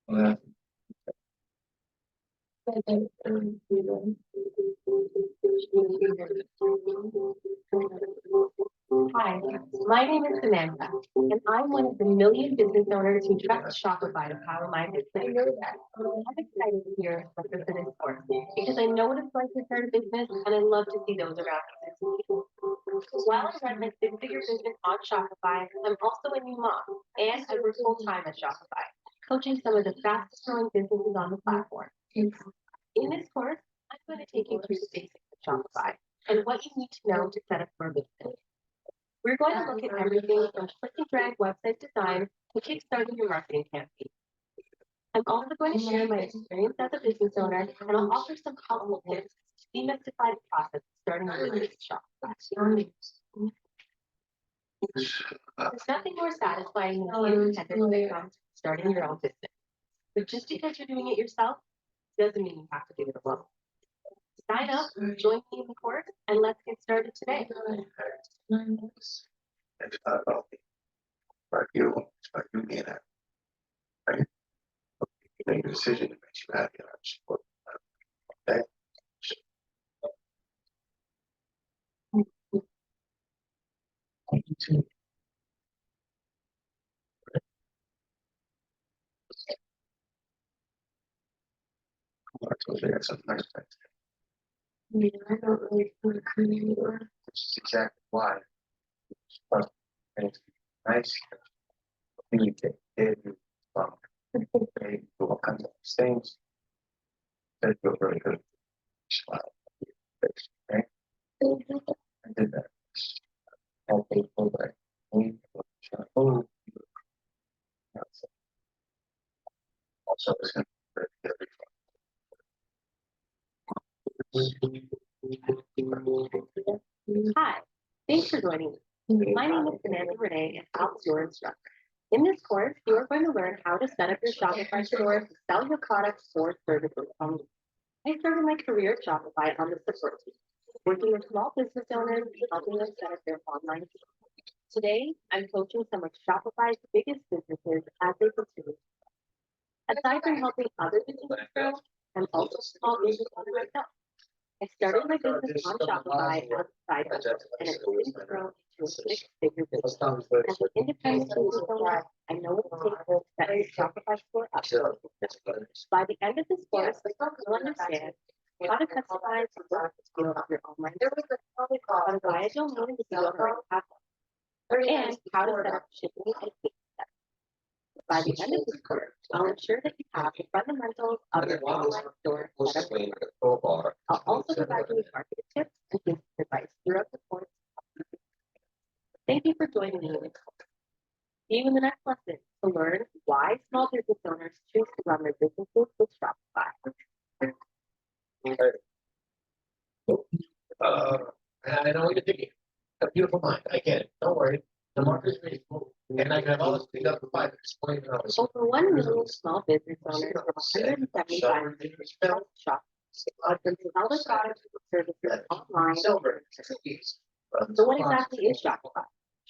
Uh, Hi, my name is Samantha, and I'm one of the million business owners who trust Shopify to power my business. I'm excited to hear what this is for because I know what it's like to start a business, and I love to see those around me succeed. While I run my six-figure business on Shopify, I'm also a new mom, and I work full-time at Shopify, coaching some of the fastest-growing businesses on the platform. In this course, I'm going to take you through the basics of Shopify and what you need to know to set up your business. We're going to look at everything from click and drag website design to kickstarting your marketing campaign. I'm also going to share my experience as a business owner, and I'll offer some helpful tips to demystify the process of starting a business Shopify. There's nothing more satisfying than the independence that comes from starting your own business. But just because you're doing it yourself doesn't mean you have to do it alone. Sign up, join me in the course, and let's get started today. it's not about me. It's about you being happy. Right? You make a decision that makes you happy, and I support that. I told you I got something nice back there. Yeah, I don't really want to come anymore. Which is exactly why it's supposed to be nice. When you take care of you, they do all kinds of things. That feel very good. Smile. Okay? I did that. All people that need oh, also it's going to be Hi, thanks for joining me. My name is Samantha Renee, and I'll be your instructor. In this course, you are going to learn how to set up your Shopify store to sell your products or services online. I started my career at Shopify on the support team, working with small business owners and helping them set up their online store. Today, I'm coaching some of Shopify's biggest businesses as they continue. Aside from helping other businesses grow, I'm also a small business owner myself. I started my business on Shopify as a side hustle, and it's since grown into a six-figure business. As an independent business owner, I know what it takes to set your Shopify store up. By the end of this course, you'll understand how to customize and work the scale of your online business, how to buy a domain to scale up your platform, and how to set up shipping and payment. By the end of this course, I'll ensure that you have the fundamentals of your online store set up. I'll also provide you with marketing tips and business advice throughout the course. Thank you for joining me in this course. See you in the next lesson to learn why small business owners choose to run their businesses with Shopify. I know what you're thinking. A beautiful mind. I get it. Don't worry. The market is reasonable. And I can have all this thing up to 5 minutes. Over 1 million small business owners from 175 countries shop. Can sell their products and services online. So what exactly is Shopify?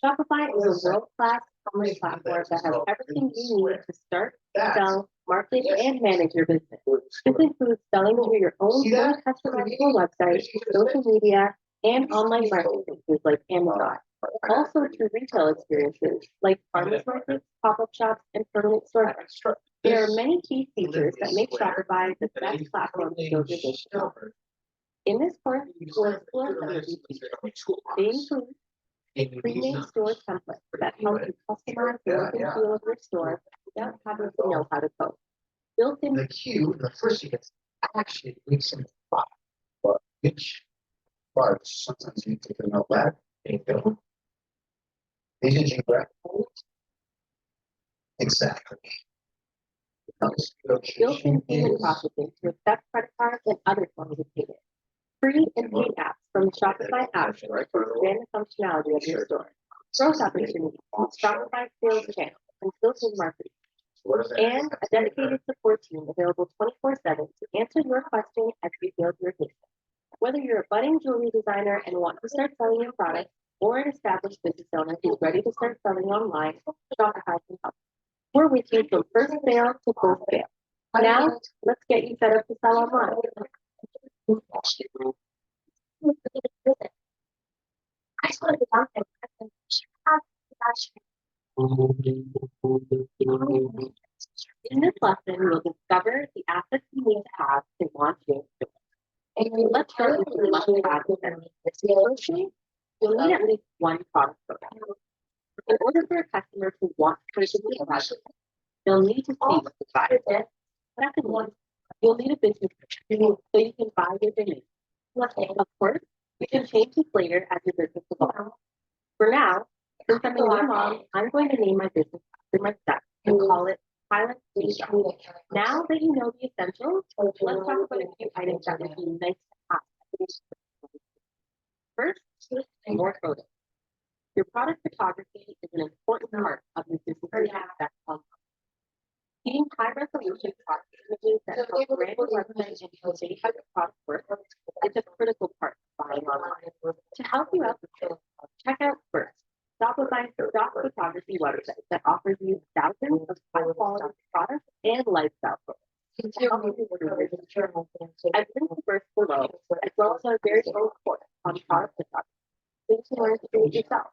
Shopify is a world-class commerce platform that has everything you need to start, sell, market, and manage your business. This includes selling through your own fully customizable website, social media, and online marketplaces like Amazon. Also through retail experiences like farmers markets, pop-up shops, and permanent storefronts. There are many key features that make Shopify the best platform to build your business. In this course, we'll explore some of these features. They include a pre-made store template that helps you customize the look and feel of your store without having to know how to code. Built-in the queue, the first thing is actually makes some five. But which parts sometimes you take a note back and go. These are geographical. Exactly. Built-in payment processing to accept credit cards and other forms of payment. Free and paid apps from the Shopify App Store to expand the functionality of your store. Growth opportunities on Shopify sales channel and built-in marketing. And a dedicated support team available 24/7 to answer your questions as you build your business. Whether you're a budding jewelry designer and want to start selling your products, or an established business owner who's ready to start selling online, Shopify can help. We're with you from first sale to full sale. Now, let's get you set up to sell online. In this lesson, you'll discover the assets you need to have to launch your store. Let's start with your must-have essentials. Firstly, you'll need at least one product program. In order for a customer to want to purchase your product, they'll need to see what the product is. Secondly, you'll need a business so you can buy your domain. Of course, you can change this later as your business evolves. For now, since I'm a new mom, I'm going to name my business after my son and call it Pilot Shop. Now that you know the essentials, let's talk about a few items that would be nice to have. First, more photos. Your product photography is an important part of your business success. Seeing high-resolution product images that help brand your website and convey how your product works is a critical part of buying online. To help you out with this, check out first Shopify's stock photography website that offers you thousands of high-quality products and lifestyle photos. I've linked the first below, as well as our very own course on product photography. Please learn to do it yourself.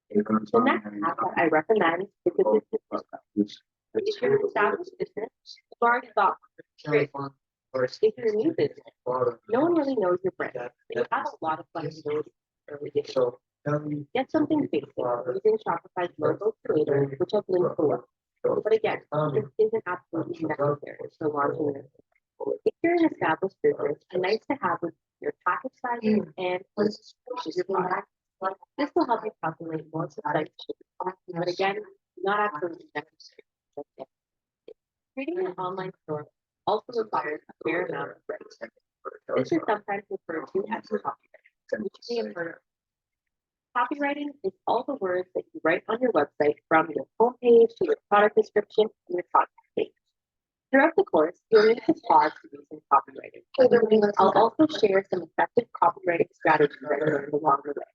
The next app that I recommend is the business logo. If you're an established business, you've already got great. If you're a new business, no one really knows your brand. You have a lot of flexibility early days. Get something basic using Shopify's logo creator, which I've linked below. But again, this isn't absolutely necessary for launching your business. If you're an established business, a nice to have is your package sizes and your product. This will help you calculate more precise shipping, but again, not absolutely necessary. Creating an online store also requires a fair amount of writing. This is sometimes referred to as copywriting, which you may have heard of. Copywriting is all the words that you write on your website from your homepage to your product description and your contact page. Throughout the course, you'll need to pause to using copywriting. I'll also share some effective copywriting strategies that I learned along the way.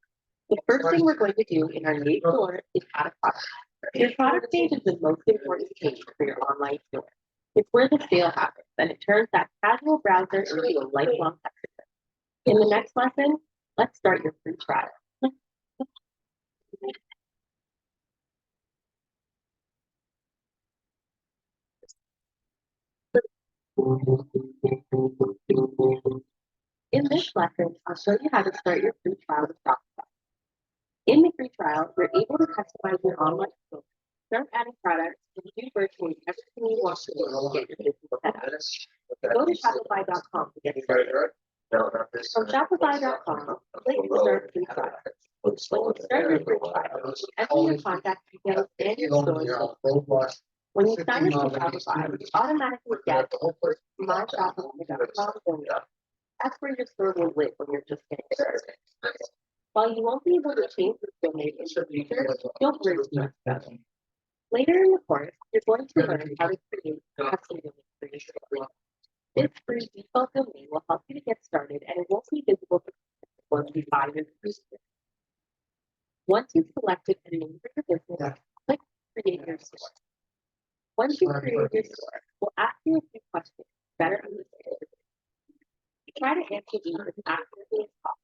The first thing we're going to do in our new store is add a product. Your product page is the most important page for your online store. It's where the sale happens, and it turns that casual browser into a lifelong customer. In the next lesson, let's start your free trial. In this lesson, I'll show you how to start your free trial with Shopify. In the free trial, you're able to customize your online store, start adding products, and do virtually everything you want to do to get your business set up. Go to shopify.com to get started. From shopify.com, click Start Free Trial. When you start your free trial, enter your contact details and your store info. When you sign up for Shopify, you automatically get myshopify.com domain. That's where your store will live when you're just getting started. While you won't be able to change the domain in the future, don't worry too much about it. Later in the course, you're going to learn how to create a custom domain for your store. This free default domain will help you to get started, and it won't be visible to people once you buy your free store. Once you've selected a name for your business, click Create Your Store. Once you create your store, we'll ask you a few questions to better understand your business. Try to answer these as accurately as possible.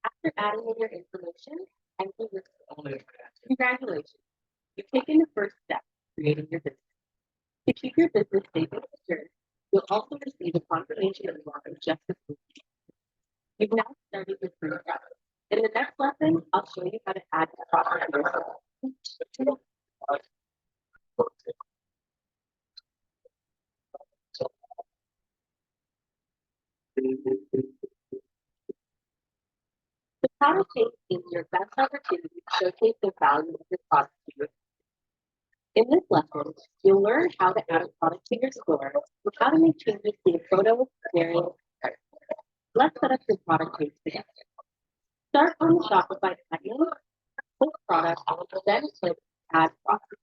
After adding in your information, enter your store. Congratulations, you've taken the first step, creating your business. To keep your business safe and secure, you'll also receive a confirmation of launch just a few weeks. You've now started your free trial. In the next lesson, I'll show you how to add the product to your store. The product page is your best opportunity to showcase the value of your product to your. In this lesson, you'll learn how to add a product to your store and how to make changes to your photo, variant, and let's set up your product page together. Start on the Shopify admin, click product, then click add product.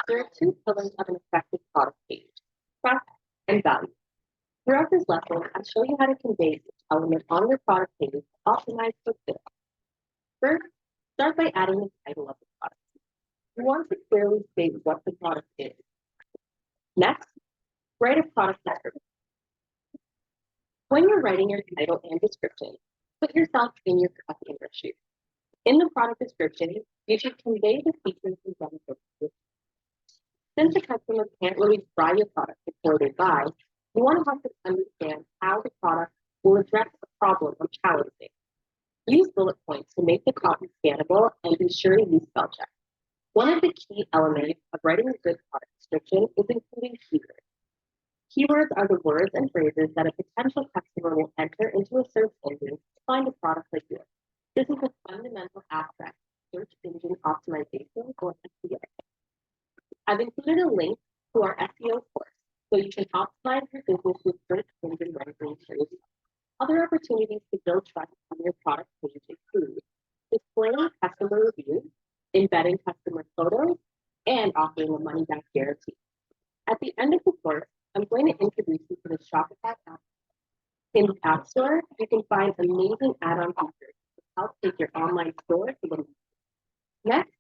There are two pillars of an effective product page, traffic and value. Throughout this lesson, I'll show you how to convey each element on your product page to optimize for sales. First, start by adding the title of the product. You want to clearly state what the product is. Next, write a product description. When you're writing your title and description, put yourself in your customer's shoes. In the product description, you should convey the features and benefits. Since the customer can't really try your product before they buy, you want to help them understand how the product will address the problem or challenge it. Use bullet points to make the copy scannable and be sure to use spell check. One of the key elements of writing a good product description is including keywords. Keywords are the words and phrases that a potential customer will enter into a search engine to find a product like yours. This is a fundamental aspect of search engine optimization or SEO. I've included a link to our SEO course so you can optimize your business with search engine ranking strategies. Other opportunities to build trust on your product page include displaying customer reviews, embedding customer photos, and offering a money-back guarantee. At the end of the course, I'm going to introduce you to the Shopify app. In the App Store, you can find amazing add-on features to help take your online store to the next. Next,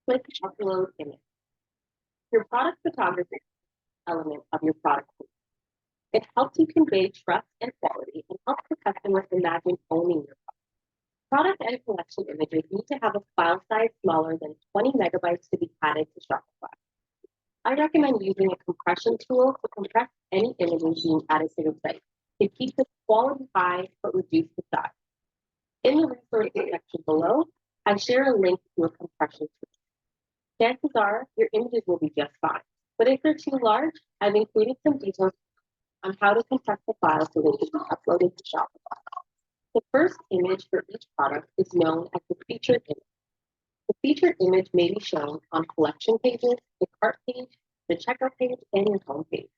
click Upload Image. Your product photography element of your product. It helps you convey trust and quality and helps the customer imagine owning your product. Product and collection images need to have a file size smaller than 20 megabytes to be added to Shopify. I recommend using a compression tool to compress any images being added to the site to keep the quality high but reduce the size. In the resources section below, I share a link to a compression tool. Chances are your images will be just fine, but if they're too large, I've included some details on how to compress the file so they can be uploaded to Shopify. The first image for each product is known as the featured image. The featured image may be shown on collection pages, the cart page, the checkout page, and your home page.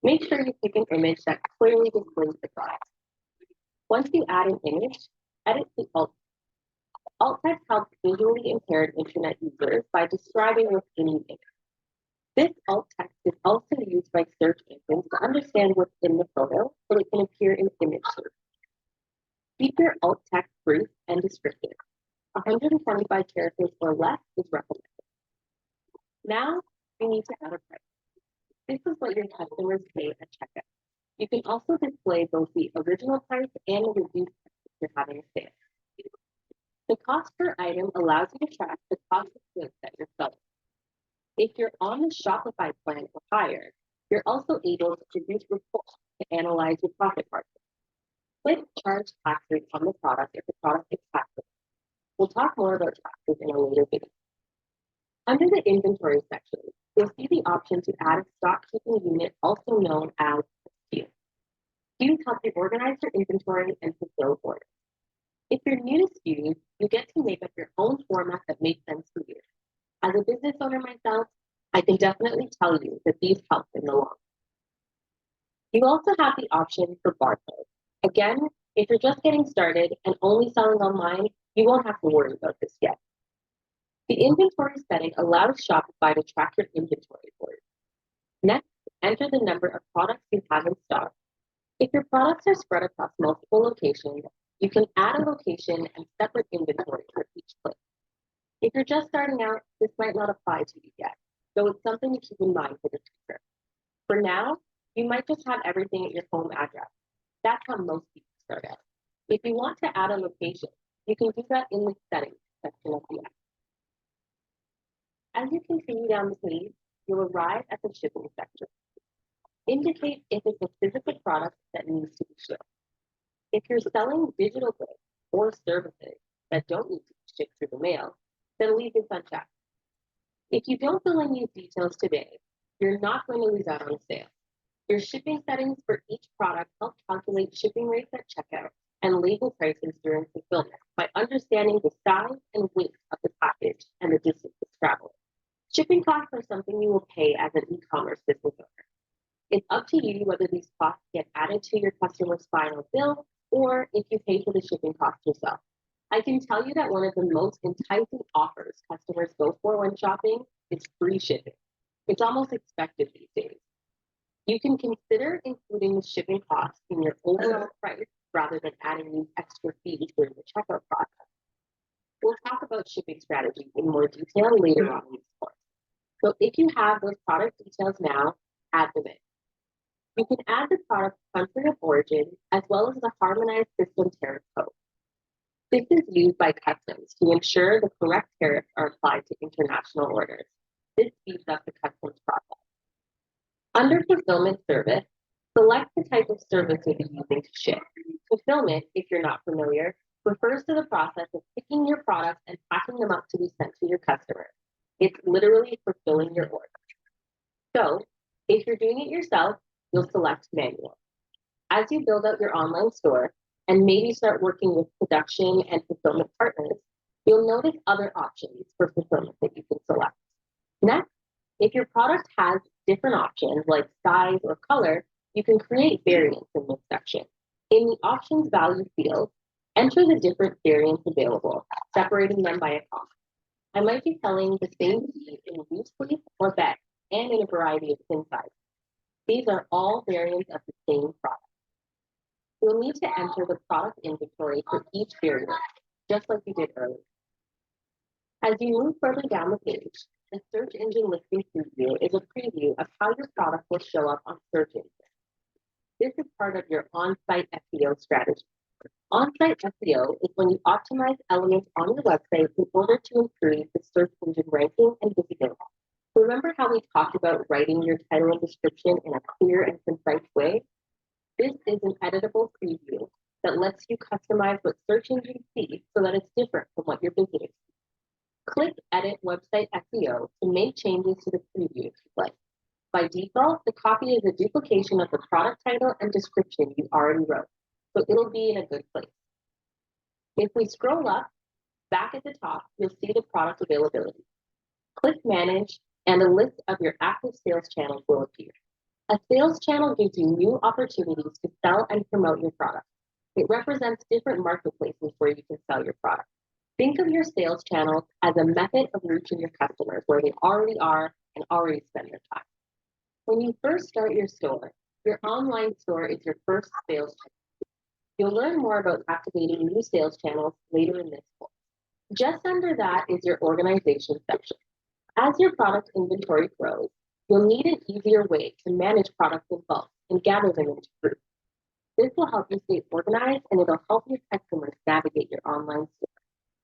Make sure you pick an image that clearly displays the product. Once you add an image, edit the alt. Alt text helps visually impaired internet users by describing what's in the image. This alt text is also used by search engines to understand what's in the photo so it can appear in image search. Keep your alt text brief and descriptive. 125 characters or less is recommended. Now, you need to add a price. This is what your customers pay at checkout. You can also display both the original price and the reduced price if you're having a sale. The cost per item allows you to track the cost of goods that you're selling. If you're on the Shopify plan or higher, you're also able to produce reports to analyze your profit margin. Click Charge Taxes on the product if the product is taxable. We'll talk more about taxes in a later video. Under the inventory section, you'll see the option to add a stock keeping unit, also known as a SKU. SKUs help you organize your inventory and fulfill orders. If you're new to SKUs, you get to make up your own format that makes sense for you. As a business owner myself, I can definitely tell you that these help in the long run. You also have the option for barcodes. Again, if you're just getting started and only selling online, you won't have to worry about this yet. The inventory setting allows Shopify to track your inventory for you. Next, enter the number of products you have in stock. If your products are spread across multiple locations, you can add a location and separate inventory for each place. If you're just starting out, this might not apply to you yet, so it's something to keep in mind for the future. For now, you might just have everything at your home address. That's how most people start out. If you want to add a location, you can do that in the settings section of the app. As you continue down the page, you'll arrive at the shipping section. Indicate if it's a physical product that needs to be shipped. If you're selling digital goods or services that don't need to be shipped through the mail, then leave this unchecked. If you don't fill in these details today, you're not going to lose out on a sale. Your shipping settings for each product help calculate shipping rates at checkout and label prices during fulfillment by understanding the size and weight of the package and the distance it's traveling. Shipping costs are something you will pay as an e-commerce business owner. It's up to you whether these costs get added to your customer's final bill or if you pay for the shipping costs yourself. I can tell you that one of the most enticing offers customers go for when shopping is free shipping. It's almost expected these days. You can consider including the shipping costs in your overall price rather than adding these extra fees during the checkout process. We'll talk about shipping strategies in more detail later on in this course. So if you have those product details now, add them in. You can add the product country of origin as well as the harmonized system tariff code. This is used by customs to ensure the correct tariffs are applied to international orders. This speeds up the customs process. Under fulfillment service, select the type of service you'll be using to ship. Fulfillment, if you're not familiar, refers to the process of picking your products and packing them up to be sent to your customer. It's literally fulfilling your order. So, if you're doing it yourself, you'll select manual. As you build out your online store and maybe start working with production and fulfillment partners, you'll notice other options for fulfillment that you can select. Next, if your product has different options like size or color, you can create variants in this section. In the options value field, enter the different variants available, separating them by a comma. I might be selling the same seed in loose leaf or bag and in a variety of thin sizes. These are all variants of the same product. You'll need to enter the product inventory for each variant, just like you did earlier. As you move further down the page, the search engine listing preview is a preview of how your product will show up on search engines. This is part of your on-site SEO strategy. On-site SEO is when you optimize elements on your website in order to improve the search engine ranking and visibility. Remember how we talked about writing your title and description in a clear and concise way? This is an editable preview that lets you customize what search engines see so that it's different from what your visitors see. Click Edit Website SEO to make changes to the preview if you'd like. By default, the copy is a duplication of the product title and description you already wrote, so it'll be in a good place. If we scroll up, back at the top, you'll see the product availability. Click Manage, and a list of your active sales channels will appear. A sales channel gives you new opportunities to sell and promote your product. It represents different marketplaces where you can sell your product. Think of your sales channels as a method of reaching your customers where they already are and already spend their time. When you first start your store, your online store is your first sales channel. You'll learn more about activating new sales channels later in this course. Just under that is your organization section. As your product inventory grows, you'll need an easier way to manage products in bulk and gather them into groups. This will help you stay organized and it'll help your customers navigate your online store.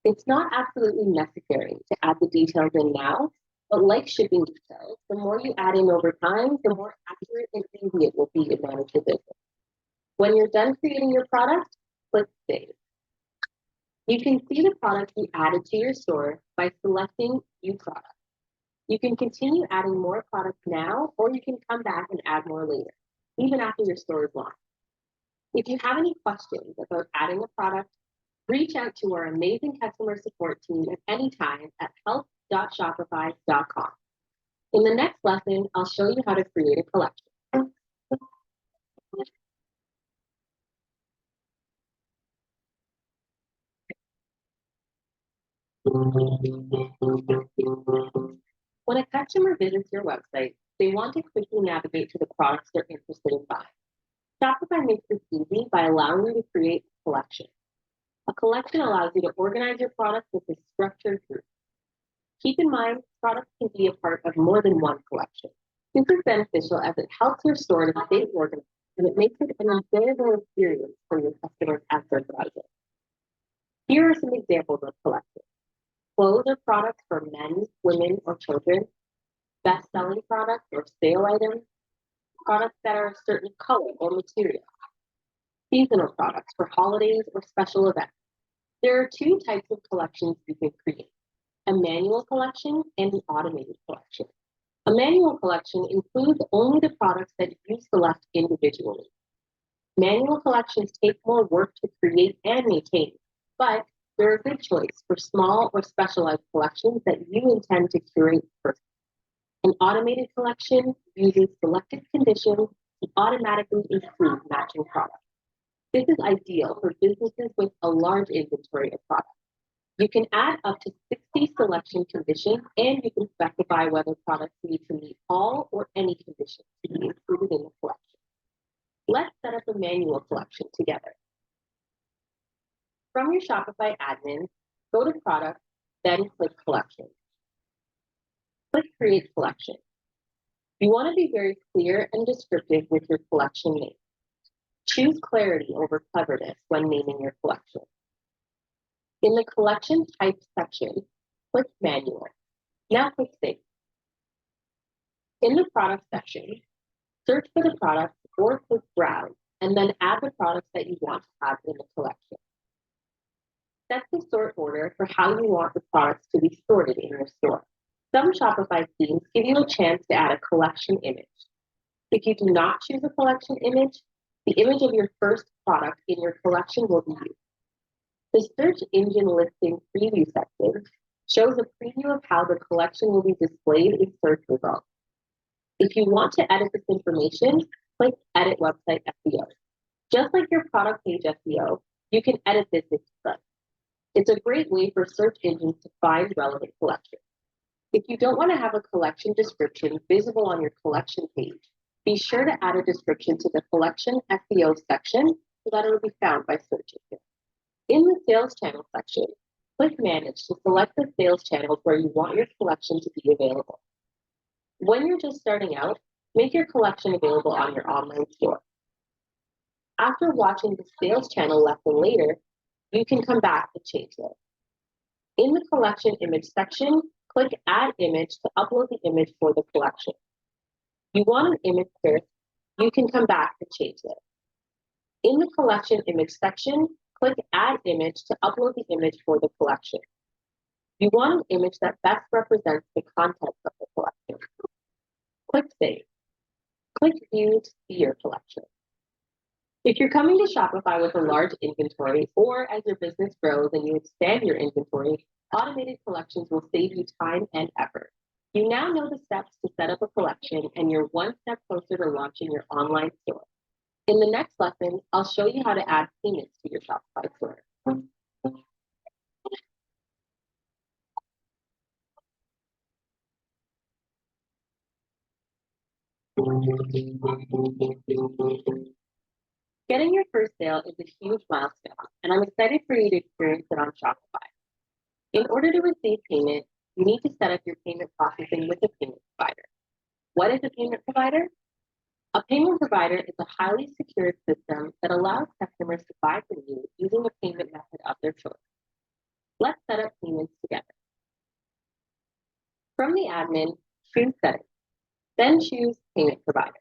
It's not absolutely necessary to add the details in now, but like shipping details, the more you add in over time, the more accurate and easy it will be to manage your business. When you're done creating your product, click Save. You can see the products you added to your store by selecting View Products. You can continue adding more products now, or you can come back and add more later, even after your store is launched. If you have any questions about adding a product, reach out to our amazing customer support team at any time at help.shopify.com. In the next lesson, I'll show you how to create a collection. When a customer visits your website, they want to quickly navigate to the products they're interested in buying. Shopify makes this easy by allowing you to create a collection. A collection allows you to organize your products with a structured group. Keep in mind, products can be a part of more than one collection. This is beneficial as it helps your store to stay organized and it makes it an enjoyable experience for your customers as they're browsing. Here are some examples of collections. Clothes or products for men, women, or children, best-selling products or sale items, products that are a certain color or material, seasonal products for holidays or special events. There are two types of collections you can create, a manual collection and an automated collection. A manual collection includes only the products that you select individually. Manual collections take more work to create and maintain, but they're a good choice for small or specialized collections that you intend to curate first. An automated collection uses selected conditions to automatically include matching products. This is ideal for businesses with a large inventory of products. You can add up to 60 selection conditions, and you can specify whether products need to meet all or any conditions to be included in the collection. Let's set up a manual collection together. From your Shopify admin, Go to Product, then click Collection. Click Create Collection. You want to be very clear and descriptive with your collection name. Choose clarity over cleverness when naming your collection. In the Collection Type section, click Manual. Now click Save. In the Product section, search for the product or click Browse, and then add the products that you want to have in the collection. Set the sort order for how you want the products to be sorted in your store. Some Shopify themes give you a chance to add a collection image. If you do not choose a collection image, the image of your first product in your collection will be used. The Search Engine Listing Preview section shows a preview of how the collection will be displayed in search results. If you want to edit this information, click Edit Website SEO. Just like your product page SEO, you can edit this if you like. It's a great way for search engines to find relevant collections. If you don't want to have a collection description visible on your collection page, be sure to add a description to the Collection SEO section so that it will be found by search engines. In the Sales Channel section, click Manage to select the sales channels where you want your collection to be available. When you're just starting out, make your collection available on your online store. After watching the Sales Channel lesson later, you can come back and change it. In the Collection Image section, click Add Image to upload the image for the collection. You want an image first, you can come back and change it. In the Collection Image section, click Add Image to upload the image for the collection. You want an image that best represents the contents of the collection. Click Save. Click View to see your collection. If you're coming to Shopify with a large inventory, or as your business grows and you expand your inventory, automated collections will save you time and effort. You now know the steps to set up a collection, and you're one step closer to launching your online store. In the next lesson, I'll show you how to add payments to your Shopify store. Getting your first sale is a huge milestone, and I'm excited for you to experience it on Shopify. In order to receive payment, you need to set up your payment processing with a payment provider. What is a payment provider? A payment provider is a highly secured system that allows customers to buy from you using a payment method of their choice. Let's set up payments together. From the admin, choose Settings, then choose Payment Provider.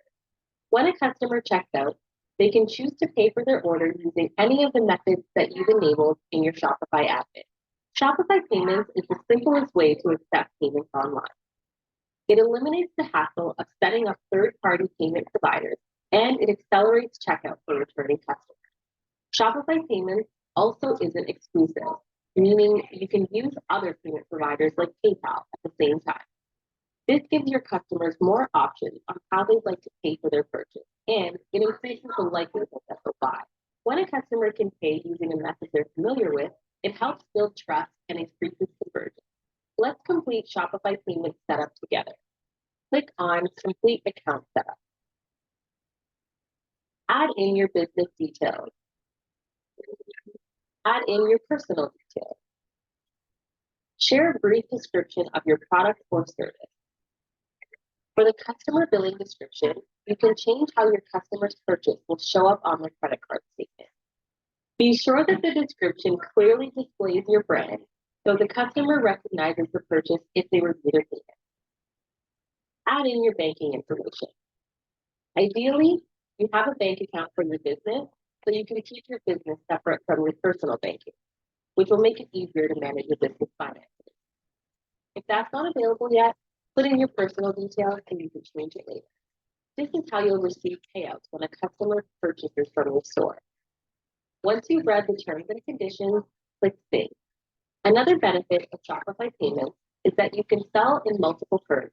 When a customer checks out, they can choose to pay for their order using any of the methods that you've enabled in your Shopify admin. Shopify Payments is the simplest way to accept payments online. It eliminates the hassle of setting up third-party payment providers, and it accelerates checkout for returning customers. Shopify Payments also isn't exclusive, meaning you can use other payment providers like PayPal at the same time. This gives your customers more options on how they'd like to pay for their purchase, and it increases the likelihood that they'll buy. When a customer can pay using a method they're familiar with, it helps build trust and increases conversion. Let's complete Shopify Payments setup together. Click on Complete Account Setup. Add in your business details. Add in your personal details. Share a brief description of your product or service. For the customer billing description, you can change how your customer's purchase will show up on their credit card statement. Be sure that the description clearly displays your brand so the customer recognizes the purchase if they review their payment. Add in your banking information. Ideally, you have a bank account for your business, so you can keep your business separate from your personal banking, which will make it easier to manage your business finances. If that's not available yet, put in your personal details and you can change it later. This is how you'll receive payouts when a customer purchases from your store. Once you've read the terms and conditions, click Save. Another benefit of Shopify Payments is that you can sell in multiple currencies.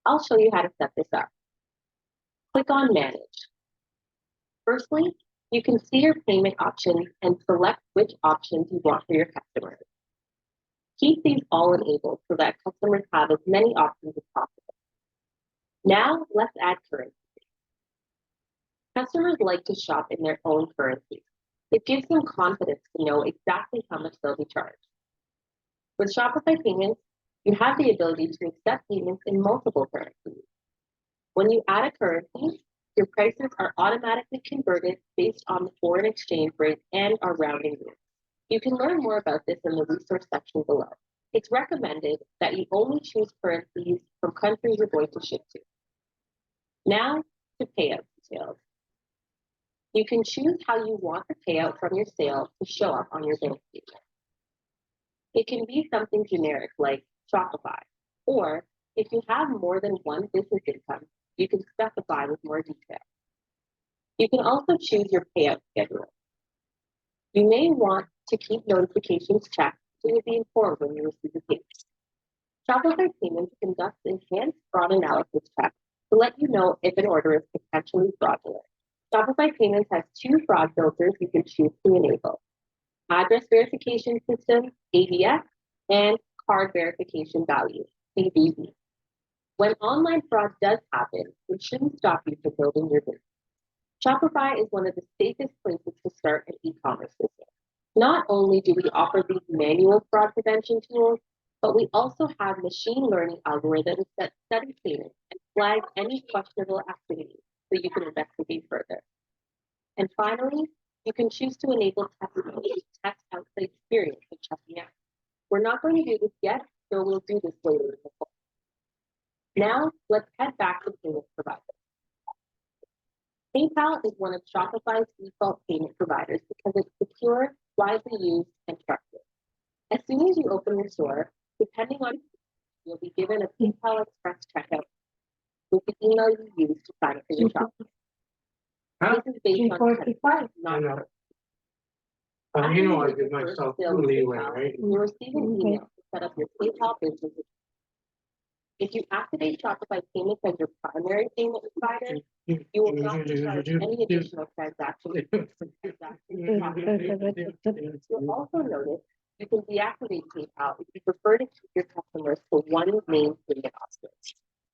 I'll show you how to set this up. Click on Manage. Firstly, you can see your payment options and select which options you want for your customers. Keep these all enabled so that customers have as many options as possible. Now, let's add currency. Customers like to shop in their own currency. It gives them confidence to know exactly how much they'll be charged. With Shopify payments, you have the ability to accept payments in multiple currencies. When you add a currency, your prices are automatically converted based on the foreign exchange rate and our rounding rules. You can learn more about this in the resource section below. It's recommended that you only choose currencies from countries you're going to ship to. Now to payout details. You can choose how you want the payout from your sale to show up on your bank statement. It can be something generic like Shopify, or if you have more than one business income, you can specify with more detail. You can also choose your payout schedule. You may want to keep notifications checked so you'll be informed when you receive a payment. Shopify Payments conducts enhanced fraud analysis checks to let you know if an order is potentially fraudulent. Shopify Payments has 2 fraud filters you can choose to enable: address verification system, AVS, and card verification value, CVV. When online fraud does happen, it shouldn't stop you from building your business. Shopify is one of the safest places to start an e-commerce business. Not only do we offer these manual fraud prevention tools, but we also have machine learning algorithms that study payments and flag any questionable activity so you can investigate further. And finally, you can choose to enable testing to test out the experience of checking out. We're not going to do this yet, so we'll do this later in the course. Now, let's head back to payment providers. PayPal is one of Shopify's default payment providers because it's secure, widely used, and trusted. As soon as you open your store, depending on you'll be given a PayPal Express checkout with the email you use to sign up for your shop. This is based on not You know, I give myself leeway, right? you receive an email to set up your PayPal business account. If you activate Shopify Payments as your primary payment provider, you will not be charged any additional transactions. You'll also notice you can deactivate PayPal if you prefer to keep your customers to one main payment option.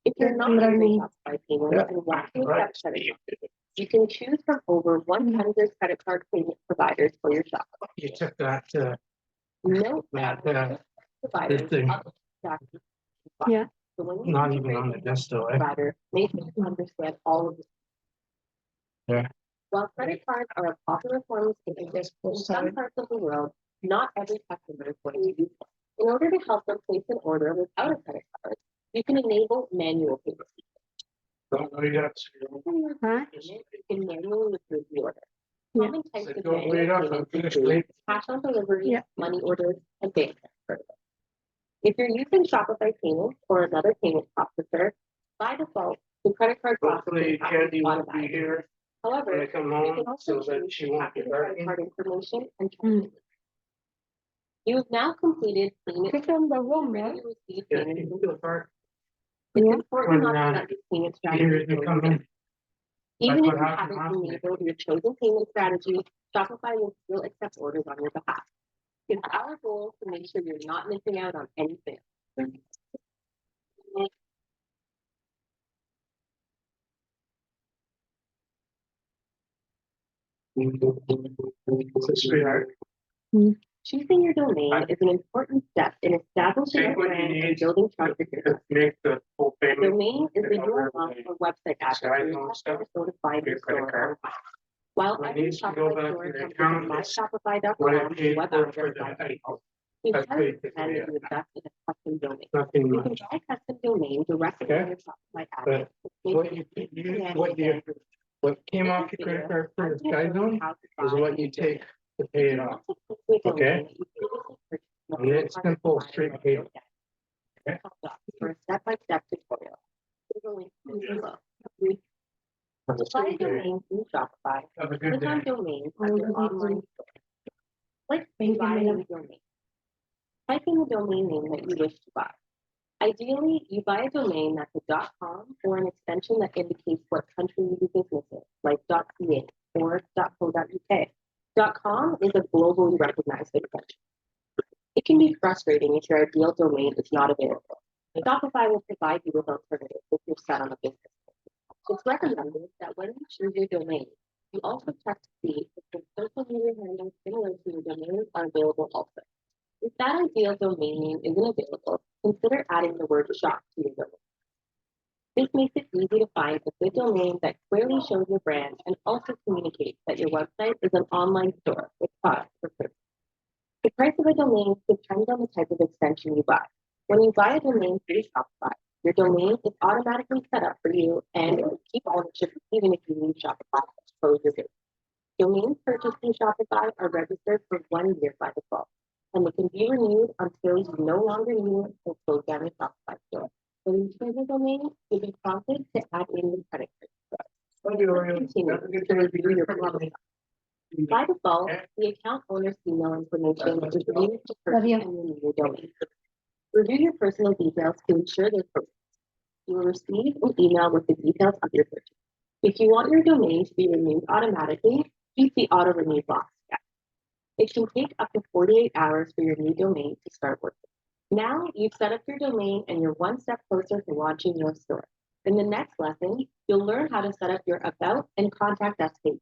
If you're not using Shopify Payments and want to accept credit cards, you can choose from over 100 credit card payment providers for your shop. You took that, Note that providers thing. Yeah. So when you Not even on the desk though, eh? provider, make sure you understand all of this. Yeah. While credit cards are a popular form of payment in some parts of the world, not every customer is going to use them. In order to help them place an order without a credit card, you can enable manual payment. Don't worry, that's. You can manually approve the order. Common types of Don't manual wait up, I'm payments finished include late. cash on delivery, money orders, and bank transfers. If you're using Shopify Payments or another payment processor, by default, the credit card Hopefully processing Candy happens won't be automatically. here However, when I come you home, can also so that choose she to won't copy be the credit barking. card information and transfer. You have now completed payment from the room, right? You received Yeah, payment you from can feel hard. It's important When, not to let this payment Here strategy they go come to waste. in. Even if what you happened haven't last week. enabled your chosen payment strategy, Shopify will still accept orders on your behalf. It's our goal to make sure you're not missing out on anything. Sweetheart. Choosing your domain is an important step in establishing a Take what you brand and need building trust with your to make the whole payment. domain is the URL or website address Guys your don't customer stop. so to find your Your credit store. card. While When every needs to go Shopify back store to the comes account, with it's myshopify.com what I paid web for address the by item. default. We That's highly basically recommend that it. you invest in a custom domain. Nothing You can much. buy a custom domain directly Okay. on your Shopify app. What came off your credit card for this guy zone is what you take to pay it off. Okay? And it's simple, straight payment. Okay. For a step-by-step tutorial. There's a link below. To buy a domain through Shopify, Have a good click on day. domain on your online store. Click buy a new domain. Type in the domain name that you wish to buy. Ideally, you buy a domain that's a .com or an extension that indicates what country you do business in, like .ca or .co.uk. .com is a globally recognized extension. It can be frustrating if your ideal domain is not available. Shopify will provide you with alternatives if you're set on a business. It's recommended that when you choose your domain, you also check to see if the social media handles similar to your domain are available also. With that idea ideal domain name isn't available, consider adding the word shop to your domain. This makes it easy to find a good domain that clearly shows your brand and also communicates that your website is an online store with products for purchase. The price of a domain depends on the type of extension you buy. When you buy a domain through Shopify, your domain is automatically set up for you and you keep ownership even if you leave Shopify to close your business. Domains purchased through Shopify are registered for 1 year by default, and they can be renewed until you no longer need it or close down your Shopify store. When you change your domain, you'll be prompted to add in your credit card. Continue to review your product. By default, the account owner's email information is used to purchase and renew your domain. Review your personal details to ensure they're correct. You will receive an email with the details of your purchase. If you want your domain to be renewed automatically, keep the auto renew box checked. It can take up to 48 hours for your new domain to start working. Now you've set up your domain and you're one step closer to launching your store. In the next lesson, you'll learn how to set up your About and Contact Us pages.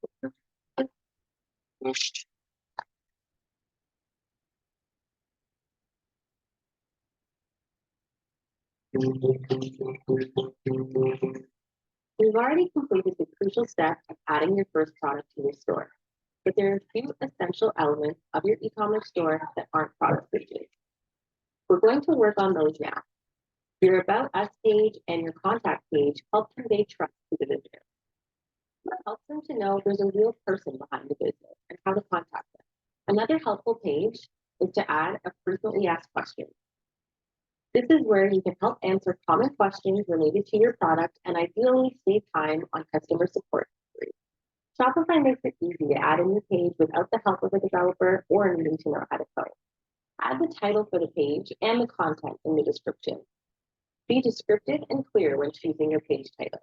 We've already completed the crucial step of adding your first product to your store, but there are a few essential elements of your e-commerce store that aren't product pages. We're going to work on those now. Your About Us page and your contact page help convey trust to the visitor. It helps them to know there's a real person behind the business and how to contact them. Another helpful page is to add a frequently asked questions. This is where you can help answer common questions related to your product and ideally save time on customer support. Shopify makes it easy to add a new page without the help of a developer or needing to know how to code. Add the title for the page and the content in the description. Be descriptive and clear when choosing your page title.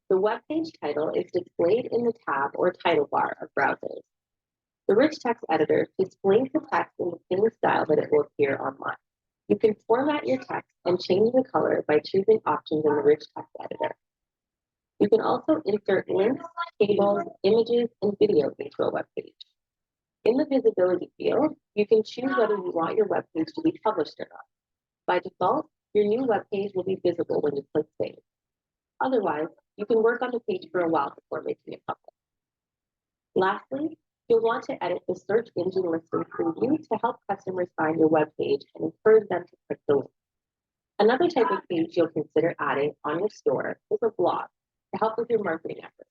The web page title is displayed in the tab or title bar of browsers. The rich text editor displays the text in the same style that it will appear online. You can format your text and change the color by choosing options in the rich text editor. You can also insert links, tables, images, and videos into a web page. In the visibility field, you can choose whether you want your web page to be published or not. By default, your new web page will be visible when you click save. Otherwise, you can work on the page for a while before making it public. Lastly, you'll want to edit the search engine listing preview to help customers find your web page and encourage them to click the link. Another type of page you'll consider adding on your store is a blog to help with your marketing efforts.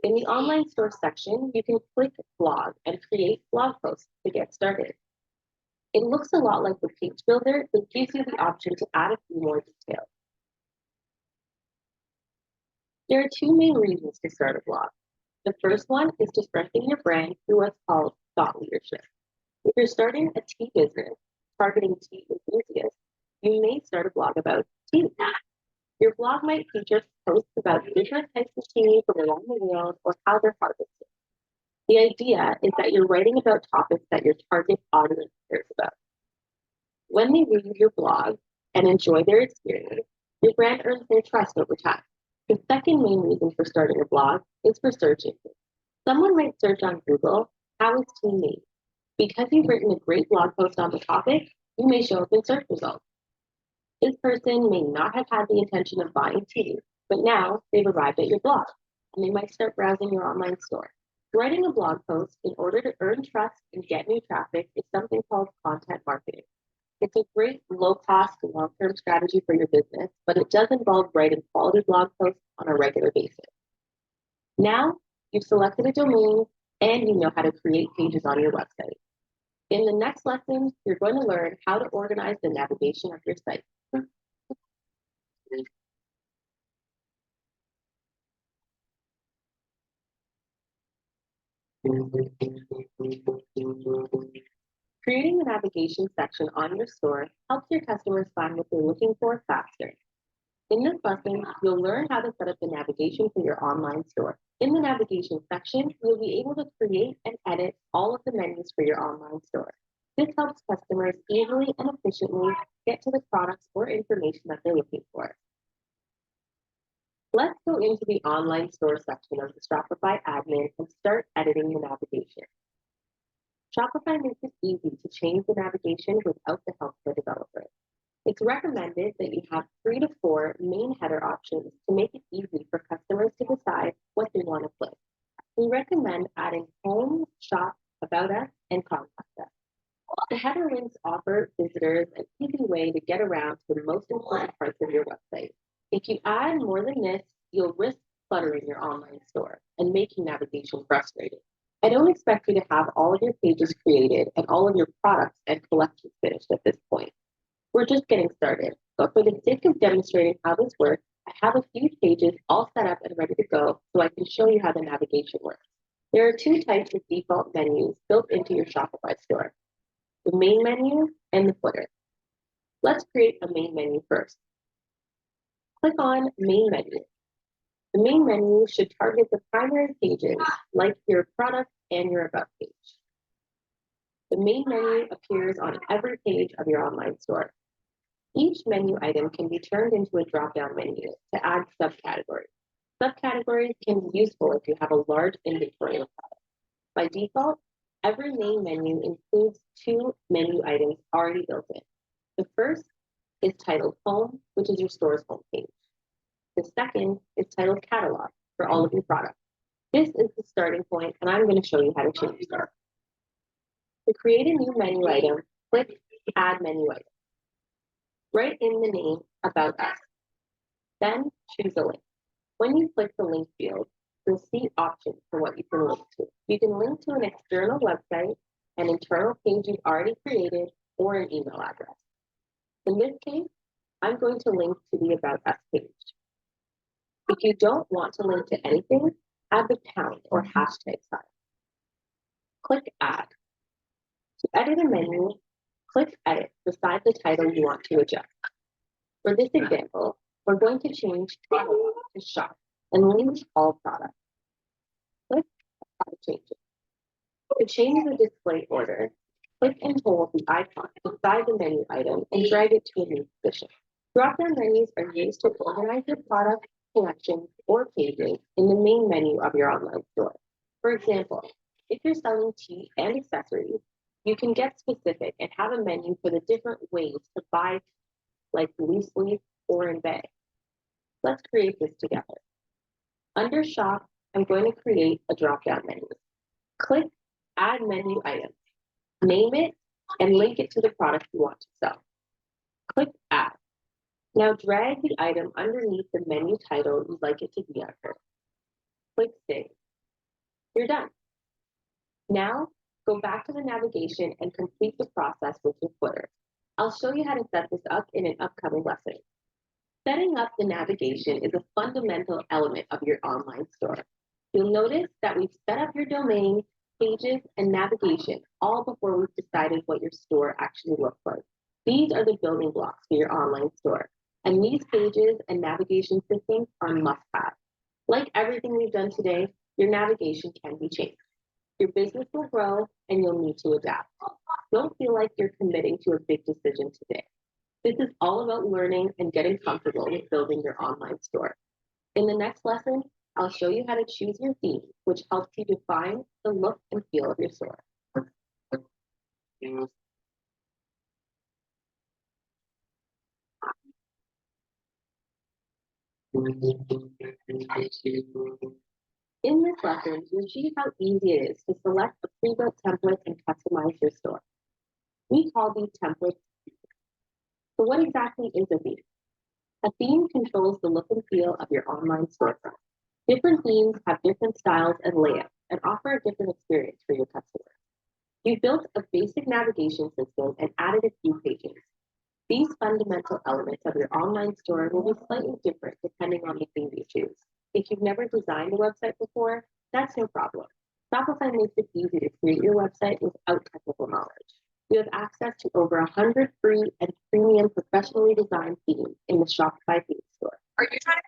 In the online store section, you can click blog and create blog posts to get started. It looks a lot like the page builder, but gives you the option to add a few more details. There are two main reasons to start a blog. The first one is to strengthen your brand through what's called thought leadership. If you're starting a tea business targeting tea enthusiasts, you may start a blog about tea. Your blog might feature posts about different types of tea from around the world or how they're harvested. The idea is that you're writing about topics that your target audience cares about. When they read your blog and enjoy their experience, your brand earns their trust over time. The second main reason for starting a blog is for search engines. Someone might search on Google, how is tea made? Because you've written a great blog post on the topic, you may show up in search results. This person may not have had the intention of buying tea, but now they've arrived at your blog, and they might start browsing your online store. Writing a blog post in order to earn trust and get new traffic is something called content marketing. It's a great low-cost and long-term strategy for your business, but it does involve writing quality blog posts on a regular basis. Now, you've selected a domain and you know how to create pages on your website. In the next lesson, you're going to learn how to organize the navigation of your site. Creating a navigation section on your store helps your customers find what they're looking for faster. In this lesson, you'll learn how to set up the navigation for your online store. In the navigation section, you'll be able to create and edit all of the menus for your online store. This helps customers easily and efficiently get to the products or information that they're looking for. Let's go into the online store section of the Shopify admin and start editing the navigation. Shopify makes it easy to change the navigation without the help of a developer. It's recommended that you have 3 to 4 main header options to make it easy for customers to decide what they want to click. We recommend adding home, shop, about us, and contact us. The header links offer visitors an easy way to get around to the most important parts of your website. If you add more than this, you'll risk cluttering your online store and making navigation frustrating. I don't expect you to have all of your pages created and all of your products and collections finished at this point. We're just getting started, but for the sake of demonstrating how this works, I have a few pages all set up and ready to go so I can show you how the navigation works. There are 2 types of default menus built into your Shopify store: the main menu and the footer. Let's create a main menu first. Click on Main Menu. The main menu should target the primary pages like your product and your About page. The main menu appears on every page of your online store. Each menu item can be turned into a drop-down menu to add subcategories. Subcategories can be useful if you have a large inventory of products. By default, every main menu includes 2 menu items already built in. The first is titled Home, which is your store's homepage. The second is titled Catalog for all of your products. This is the starting point, and I'm going to show you how to change that. To create a new menu item, click Add Menu Item. Write in the name About Us. Then choose a link. When you click the link field, you'll see options for what you can link to. You can link to an external website, an internal page you've already created, or an email address. In this case, I'm going to link to the About Us page. If you don't want to link to anything, add the pound or hashtag sign. Click Add. To edit a menu, click Edit beside the title you want to adjust. For this example, we're going to change Catalog to Shop and link all products. Click Apply Changes. To change the display order, click and hold the icon beside the menu item and drag it to a new position. Drop-down menus are used to organize your product, collections, or pages in the main menu of your online store. For example, if you're selling tea and accessories, you can get specific and have a menu for the different ways to buy, like loose leaf or in bag. Let's create this together. Under Shop, I'm going to create a drop-down menu. Click Add Menu Item. Name it and link it to the product you want to sell. Click Add. Now drag the item underneath the menu title you'd like it to be under. Click Save. You're done. Now, go back to the navigation and complete the process with your footer. I'll show you how to set this up in an upcoming lesson. Setting up the navigation is a fundamental element of your online store. You'll notice that we've set up your domain, pages, and navigation all before we've decided what your store actually looks like. These are the building blocks for your online store, and these pages and navigation systems are must-have. Like everything we've done today, your navigation can be changed. Your business will grow and you'll need to adapt. Don't feel like you're committing to a big decision today. This is all about learning and getting comfortable with building your online store. In the next lesson, I'll show you how to choose your theme, which helps you define the look and feel of your store. In this lesson, you'll see how easy it is to select a pre-built template and customize your store. We call these templates. So what exactly is a theme? A theme controls the look and feel of your online storefront. Different themes have different styles and layouts and offer a different experience for your customers. You built a basic navigation system and added a few pages. These fundamental elements of your online store will be slightly different depending on the theme you choose. If you've never designed a website before, that's no problem. Shopify makes it easy to create your website without technical knowledge. You have access to over 100 free and premium professionally designed themes in the Shopify theme store.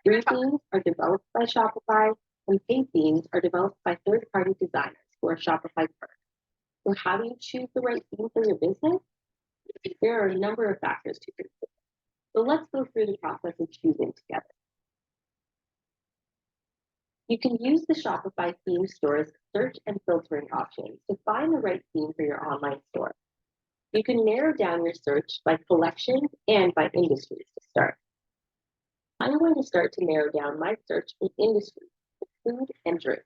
Free themes are developed by Shopify, and paid themes are developed by third-party designers who are Shopify partners. So how do you choose the right theme for your business? There are a number of factors to consider. So let's go through the process of choosing together. You can use the Shopify theme store's search and filtering options to find the right theme for your online store. You can narrow down your search by collection and by industries to start. I'm going to start to narrow down my search in industry, food and drink.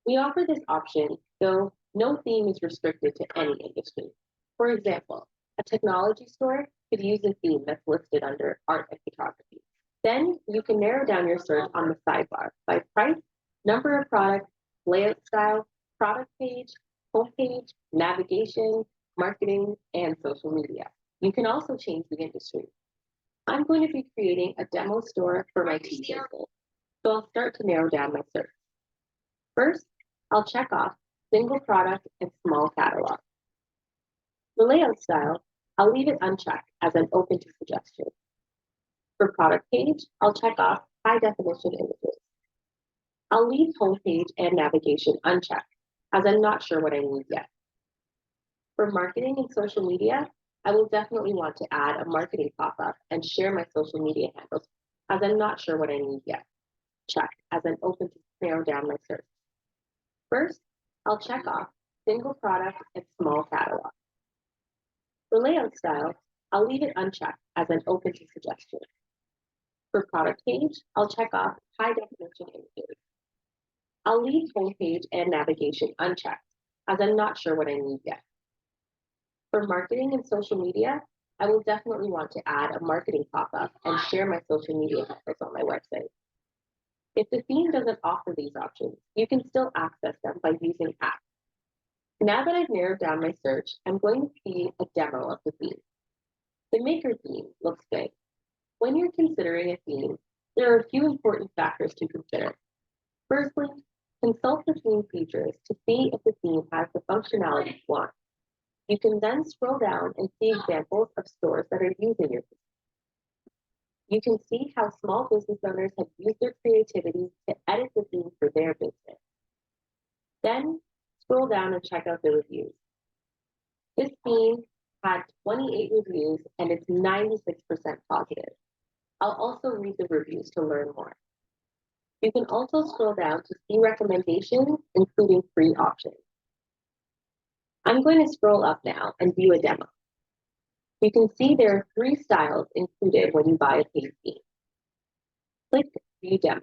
We offer this option, though no theme is restricted to any industry. For example, a technology store could use a theme that's listed under art and photography. Then you can narrow down your search on the sidebar by price, number of products, layout style, product page, homepage, navigation, marketing, and social media. You can also change the industry. I'm going to be creating a demo store for my tea business, so I'll start to narrow down my search. First, I'll check off single product and small catalog. The layout style, I'll leave it unchecked as I'm open to suggestions. For product page, I'll check off high definition images. I'll leave homepage and navigation unchecked as I'm not sure what I need yet. For marketing and social media, I will definitely want to add a marketing pop-up and share my social media handles as I'm not sure what I need yet. Check as I'm open to narrow down my search. First, I'll check off single product and small catalog. For layout style, I'll leave it unchecked as I'm open to suggestions. For product page, I'll check off high definition images. I'll leave homepage and navigation unchecked as I'm not sure what I need yet. For marketing and social media, I will definitely want to add a marketing pop-up and share my social media handles on my website. If the theme doesn't offer these options, you can still access them by using apps. Now that I've narrowed down my search, I'm going to see a demo of the theme. The maker theme looks good. When you're considering a theme, there are a few important factors to consider. Firstly, consult the theme features to see if the theme has the functionality you want. You can then scroll down and see examples of stores that are using your theme. You can see how small business owners have used their creativity to edit the theme for their business. Then scroll down and check out the reviews. This theme had 28 reviews and it's 96% positive. I'll also read the reviews to learn more. You can also scroll down to see recommendations, including free options. I'm going to scroll up now and view a demo. You can see there are 3 styles included when you buy a paid theme. Click View Demo.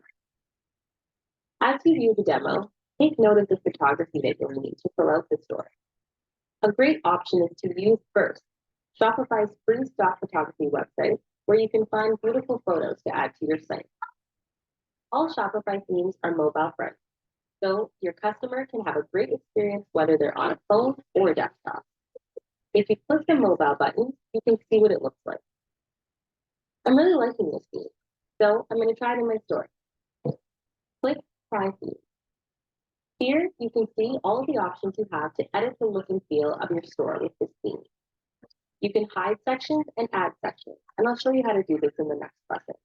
As you view the demo, take note of the photography that you'll need to fill out the store. A great option is to use First, Shopify's free stock photography website, where you can find beautiful photos to add to your site. All Shopify themes are mobile friendly, so your customer can have a great experience whether they're on a phone or a desktop. If you click the mobile button, you can see what it looks like. I'm really liking this theme, so I'm going to try it in my store. Click Try Theme. Here, you can see all of the options you have to edit the look and feel of your store with this theme. You can hide sections and add sections, and I'll show you how to do this in the next lesson.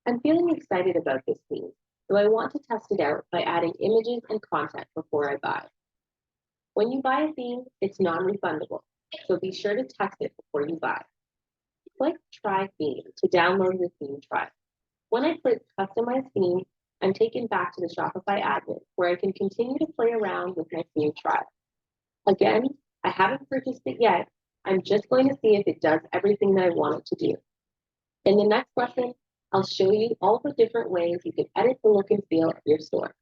I'm feeling excited about this theme, so I want to test it out by adding images and content before I buy. When you buy a theme, it's non-refundable, so be sure to test it before you buy. Click Try Theme to download your theme trial. When I click Customize Theme, I'm taken back to the Shopify admin, where I can continue to play around with my theme trial. Again, I haven't purchased it yet. I'm just going to see if it does everything that I want it to do. In the next lesson, I'll show you all the different ways you can edit the look and feel of your store.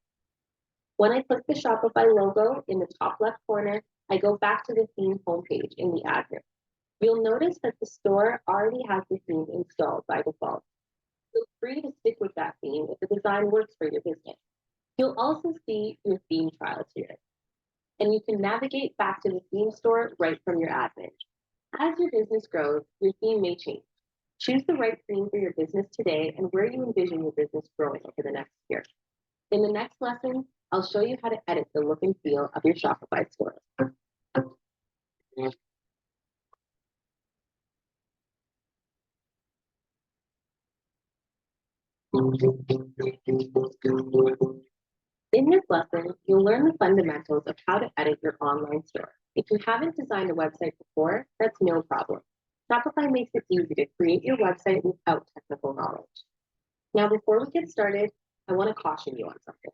When I click the Shopify logo in the top left corner, I go back to the theme homepage in the admin. You'll notice that the store already has the theme installed by default. Feel free to stick with that theme if the design works for your business. You'll also see your theme trials here, and you can navigate back to the theme store right from your admin. As your business grows, your theme may change. Choose the right theme for your business today and where you envision your business growing over the next year. In the next lesson, I'll show you how to edit the look and feel of your Shopify store. In this lesson, you'll learn the fundamentals of how to edit your online store. If you haven't designed a website before, that's no problem. Shopify makes it easy to create your website without technical knowledge. Now, before we get started, I want to caution you on something.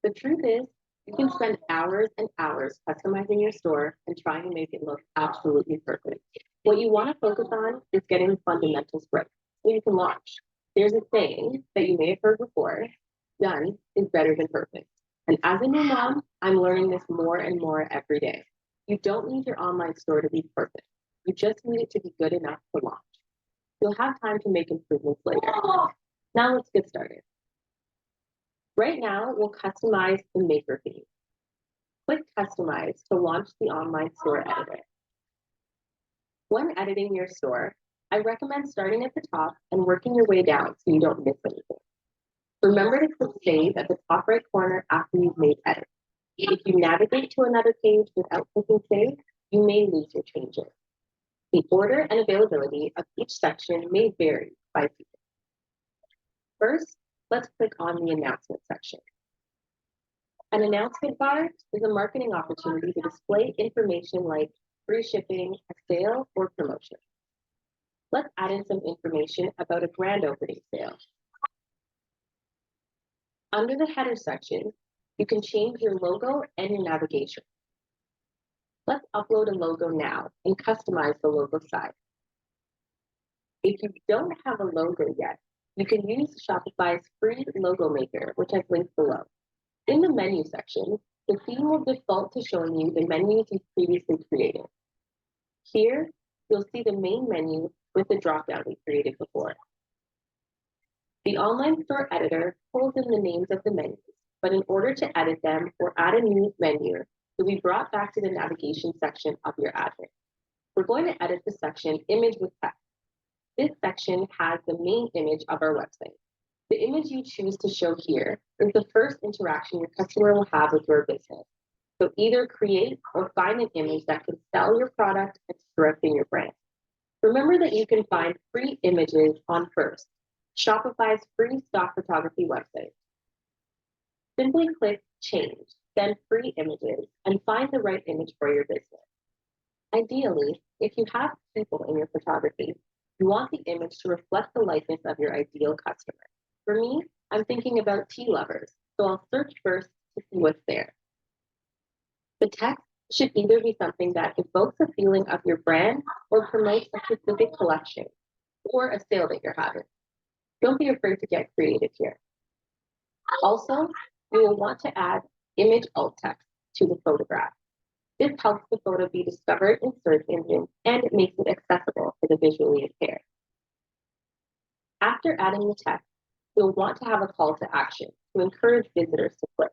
The truth is, you can spend hours and hours customizing your store and trying to make it look absolutely perfect. What you want to focus on is getting the fundamentals right so you can launch. There's a saying that you may have heard before, done is better than perfect. And as a new mom, I'm learning this more and more every day. You don't need your online store to be perfect. You just need it to be good enough to launch. You'll have time to make improvements later. Now let's get started. Right now, we'll customize the maker theme. Click Customize to launch the online store editor. When editing your store, I recommend starting at the top and working your way down so you don't miss anything. Remember to click Save at the top right corner after you've made edits. If you navigate to another page without clicking Save, you may lose your changes. The order and availability of each section may vary by season. First, let's click on the announcement section. An announcement bar is a marketing opportunity to display information like free shipping, a sale, or promotion. Let's add in some information about a grand opening sale. Under the header section, you can change your logo and your navigation. Let's upload a logo now and customize the logo size. If you don't have a logo yet, you can use Shopify's free logo maker, which I've linked below. In the menu section, the theme will default to showing you the menus you've previously created. Here, you'll see the main menu with the dropdown we created before. The online store editor pulls in the names of the menus, but in order to edit them or add a new menu, you'll be brought back to the navigation section of your admin. We're going to edit the section Image with Text. This section has the main image of our website. The image you choose to show here is the first interaction your customer will have with your business. So either create or find an image that can sell your product and strengthen your brand. Remember that you can find free images on First, Shopify's free stock photography website. Simply click Change, then Free Images, and find the right image for your business. Ideally, if you have people in your photography, you want the image to reflect the likeness of your ideal customer. For me, I'm thinking about tea lovers, so I'll search first to see what's there. The text should either be something that evokes a feeling of your brand or promotes a specific collection or a sale that you're having. Don't be afraid to get creative here. Also, you will want to add image alt text to the photograph. This helps the photo be discovered in search engines and it makes it accessible for the visually impaired. After adding the text, you'll want to have a call to action to encourage visitors to click.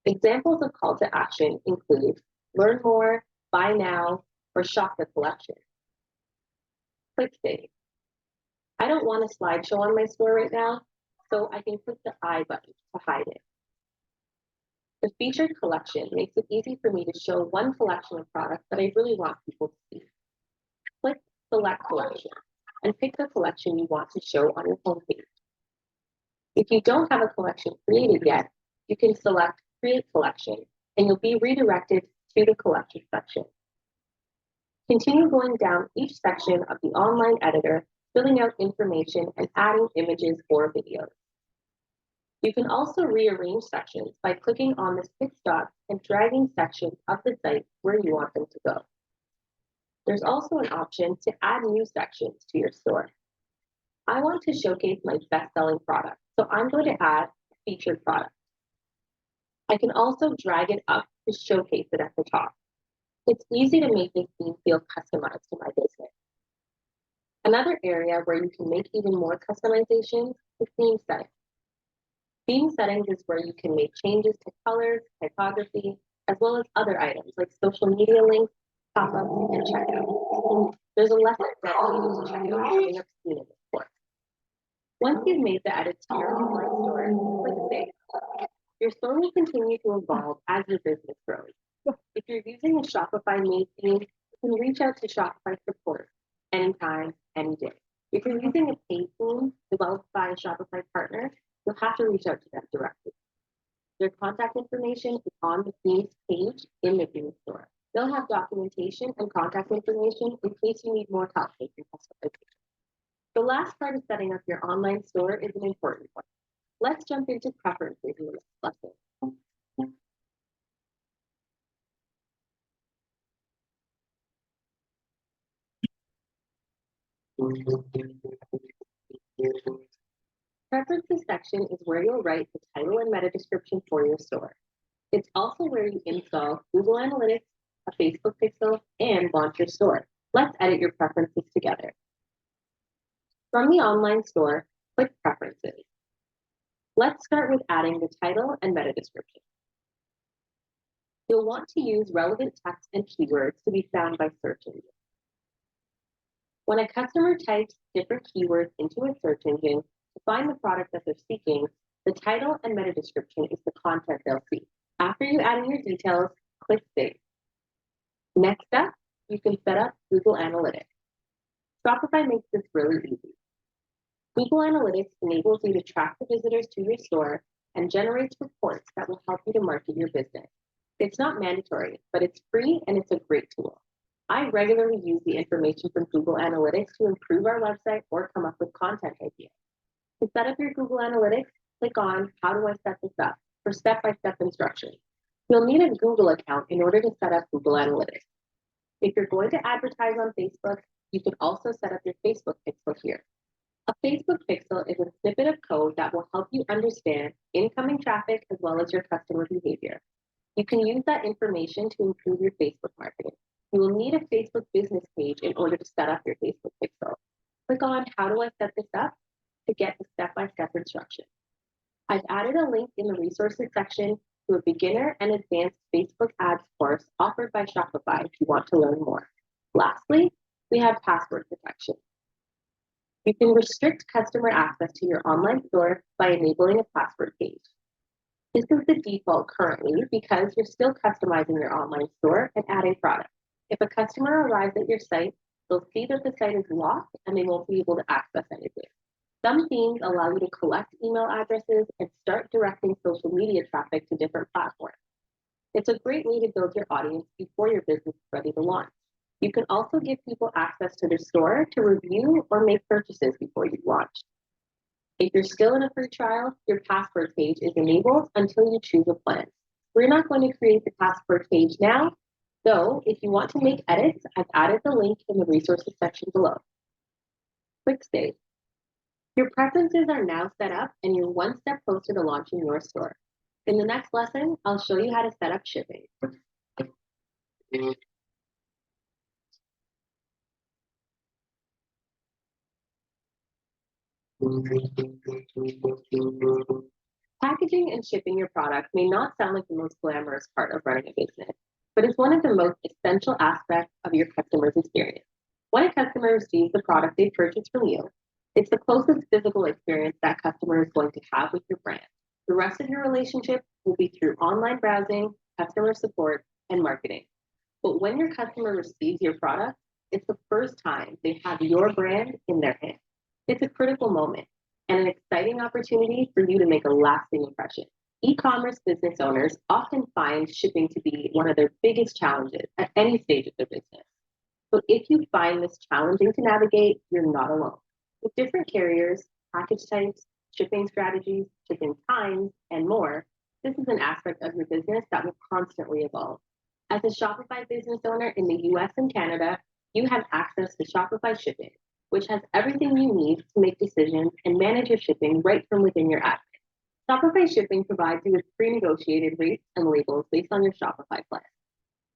Examples of call to action include learn more, buy now, or shop the collection. Click Save. I don't want a slideshow on my store right now, so I can click the I button to hide it. The featured collection makes it easy for me to show one collection of products that I really want people to see. Click Select Collection and pick the collection you want to show on your homepage. If you don't have a collection created yet, you can select Create Collection and you'll be redirected to the collection section. Continue going down each section of the online editor, filling out information and adding images or videos. You can also rearrange sections by clicking on the 6 dots and dragging sections of the site where you want them to go. There's also an option to add new sections to your store. I want to showcase my best-selling product, so I'm going to add a featured product. I can also drag it up to showcase it at the top. It's easy to make this theme feel customized to my business. Another area where you can make even more customizations is theme settings. Theme settings is where you can make changes to colors, typography, as well as other items like social media links, pop-ups, and checkout. There's a lesson dedicated to checkout coming up soon in this course. Once you've made the edits to your online store, click Save. Your store will continue to evolve as your business grows. If you're using a Shopify made theme, you can reach out to Shopify support anytime, any day. If you're using a paid theme developed by a Shopify partner, you'll have to reach out to them directly. Their contact information is on the themes page in the theme store. They'll have documentation and contact information in case you need more help with your customization. The last part of setting up your online store is an important one. Let's jump into preferences in the next lesson. Preferences section is where you'll write the title and meta description for your store. It's also where you install Google Analytics, a Facebook pixel, and launch your store. Let's edit your preferences together. From the online store, click Preferences. Let's start with adding the title and meta description. You'll want to use relevant text and keywords to be found by search engines. When a customer types different keywords into a search engine to find the product that they're seeking, the title and meta description is the content they'll see. After you add in your details, click Save. Next up, you can set up Google Analytics. Shopify makes this really easy. Google Analytics enables you to track the visitors to your store and generates reports that will help you to market your business. It's not mandatory, but it's free and it's a great tool. I regularly use the information from Google Analytics to improve our website or come up with content ideas. To set up your Google Analytics, click on How do I set this up for step-by-step instructions. You'll need a Google account in order to set up Google Analytics. If you're going to advertise on Facebook, you can also set up your Facebook pixel here. A Facebook pixel is a snippet of code that will help you understand incoming traffic as well as your customer behavior. You can use that information to improve your Facebook marketing. You will need a Facebook business page in order to set up your Facebook pixel. Click on How do I set this up to get the step-by-step instructions. I've added a link in the resources section to a beginner and advanced Facebook ads course offered by Shopify if you want to learn more. Lastly, we have password protection. You can restrict customer access to your online store by enabling a password page. This is the default currently because you're still customizing your online store and adding products. If a customer arrives at your site, they'll see that the site is locked and they won't be able to access anything. Some themes allow you to collect email addresses and start directing social media traffic to different platforms. It's a great way to build your audience before your business is ready to launch. You can also give people access to their store to review or make purchases before you launch. If you're still in a free trial, your password page is enabled until you choose a plan. We're not going to create the password page now, so if you want to make edits, I've added the link in the resources section below. Click Save. Your preferences are now set up and you're one step closer to launching your store. In the next lesson, I'll show you how to set up shipping. Packaging and shipping your product may not sound like the most glamorous part of running a business, but it's one of the most essential aspects of your customer's experience. When a customer receives the product they purchased from you, it's the closest physical experience that customer is going to have with your brand. The rest of your relationship will be through online browsing, customer support, and marketing. But when your customer receives your product, it's the first time they have your brand in their hands. It's a critical moment and an exciting opportunity for you to make a lasting impression. E-commerce business owners often find shipping to be one of their biggest challenges at any stage of their business. So if you find this challenging to navigate, you're not alone. With different carriers, package types, shipping strategies, shipping times, and more, this is an aspect of your business that will constantly evolve. As a Shopify business owner in the US and Canada, you have access to Shopify Shipping, which has everything you need to make decisions and manage your shipping right from within your admin. Shopify Shipping provides you with pre-negotiated rates and labels based on your Shopify plan.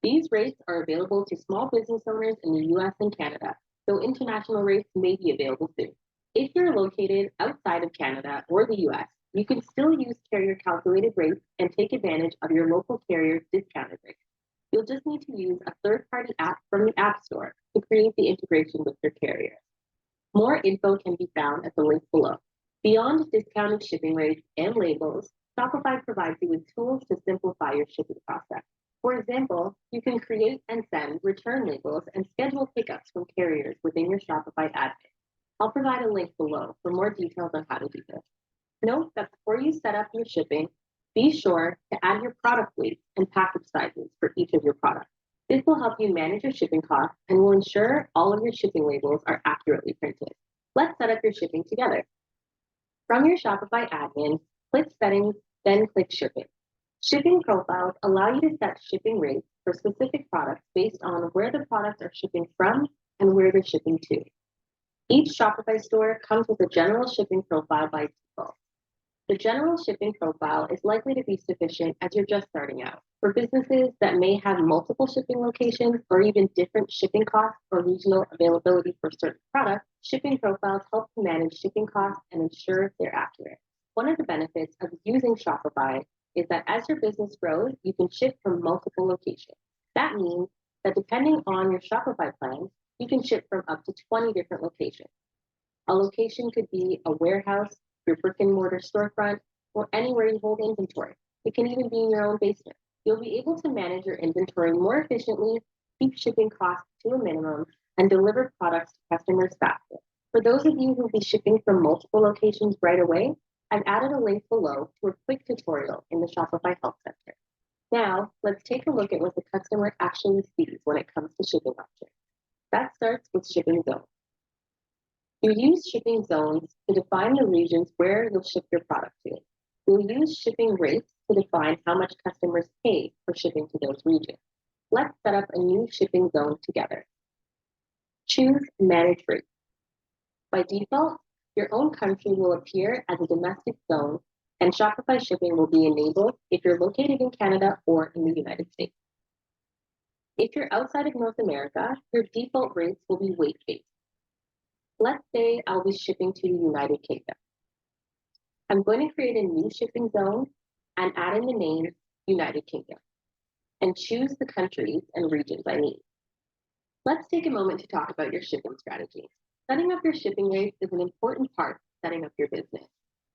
These rates are available to small business owners in the US and Canada, though international rates may be available soon. If you're located outside of Canada or the US, you can still use carrier calculated rates and take advantage of your local carrier's discounted rates. You'll just need to use a third-party app from the App Store to create the integration with your carrier. More info can be found at the link below. Beyond discounted shipping rates and labels, Shopify provides you with tools to simplify your shipping process. For example, you can create and send return labels and schedule pickups from carriers within your Shopify admin. I'll provide a link below for more details on how to do this. Note that before you set up your shipping, be sure to add your product weights and package sizes for each of your products. This will help you manage your shipping costs and will ensure all of your shipping labels are accurately printed. Let's set up your shipping together. From your Shopify admin, Click Settings, then click Shipping. Shipping profiles allow you to set shipping rates for specific products based on where the products are shipping from and where they're shipping to. Each Shopify store comes with a general shipping profile by default. The general shipping profile is likely to be sufficient as you're just starting out. For businesses that may have multiple shipping locations or even different shipping costs or regional availability for certain products, shipping profiles help to manage shipping costs and ensure they're accurate. One of the benefits of using Shopify is that as your business grows, you can ship from multiple locations. That means that depending on your Shopify plan, you can ship from up to 20 different locations. A location could be a warehouse, your brick and mortar storefront, or anywhere you hold inventory. It can even be in your own basement. You'll be able to manage your inventory more efficiently, keep shipping costs to a minimum, and deliver products to customers faster. For those of you who will be shipping from multiple locations right away, I've added a link below to a quick tutorial in the Shopify Help Center. Now, let's take a look at what the customer actually sees when it comes to shipping options. That starts with shipping zones. You use shipping zones to define the regions where you'll ship your product to. You'll use shipping rates to define how much customers pay for shipping to those regions. Let's set up a new shipping zone together. Choose Manage Rates. By default, your own country will appear as a domestic zone, and Shopify shipping will be enabled if you're located in Canada or in the United States. If you're outside of North America, your default rates will be weight-based. Let's say I'll be shipping to the United Kingdom. I'm going to create a new shipping zone and add in the name United Kingdom and choose the countries and regions I need. Let's take a moment to talk about your shipping strategy. Setting up your shipping rates is an important part of setting up your business.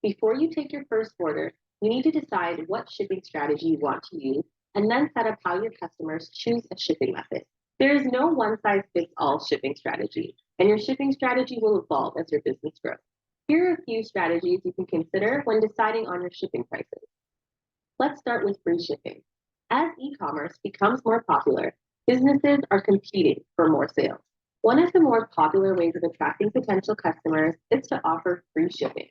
Before you take your first order, you need to decide what shipping strategy you want to use and then set up how your customers choose a shipping method. There is no one-size-fits-all shipping strategy, and your shipping strategy will evolve as your business grows. Here are a few strategies you can consider when deciding on your shipping prices. Let's start with free shipping. As e-commerce becomes more popular, businesses are competing for more sales. One of the more popular ways of attracting potential customers is to offer free shipping.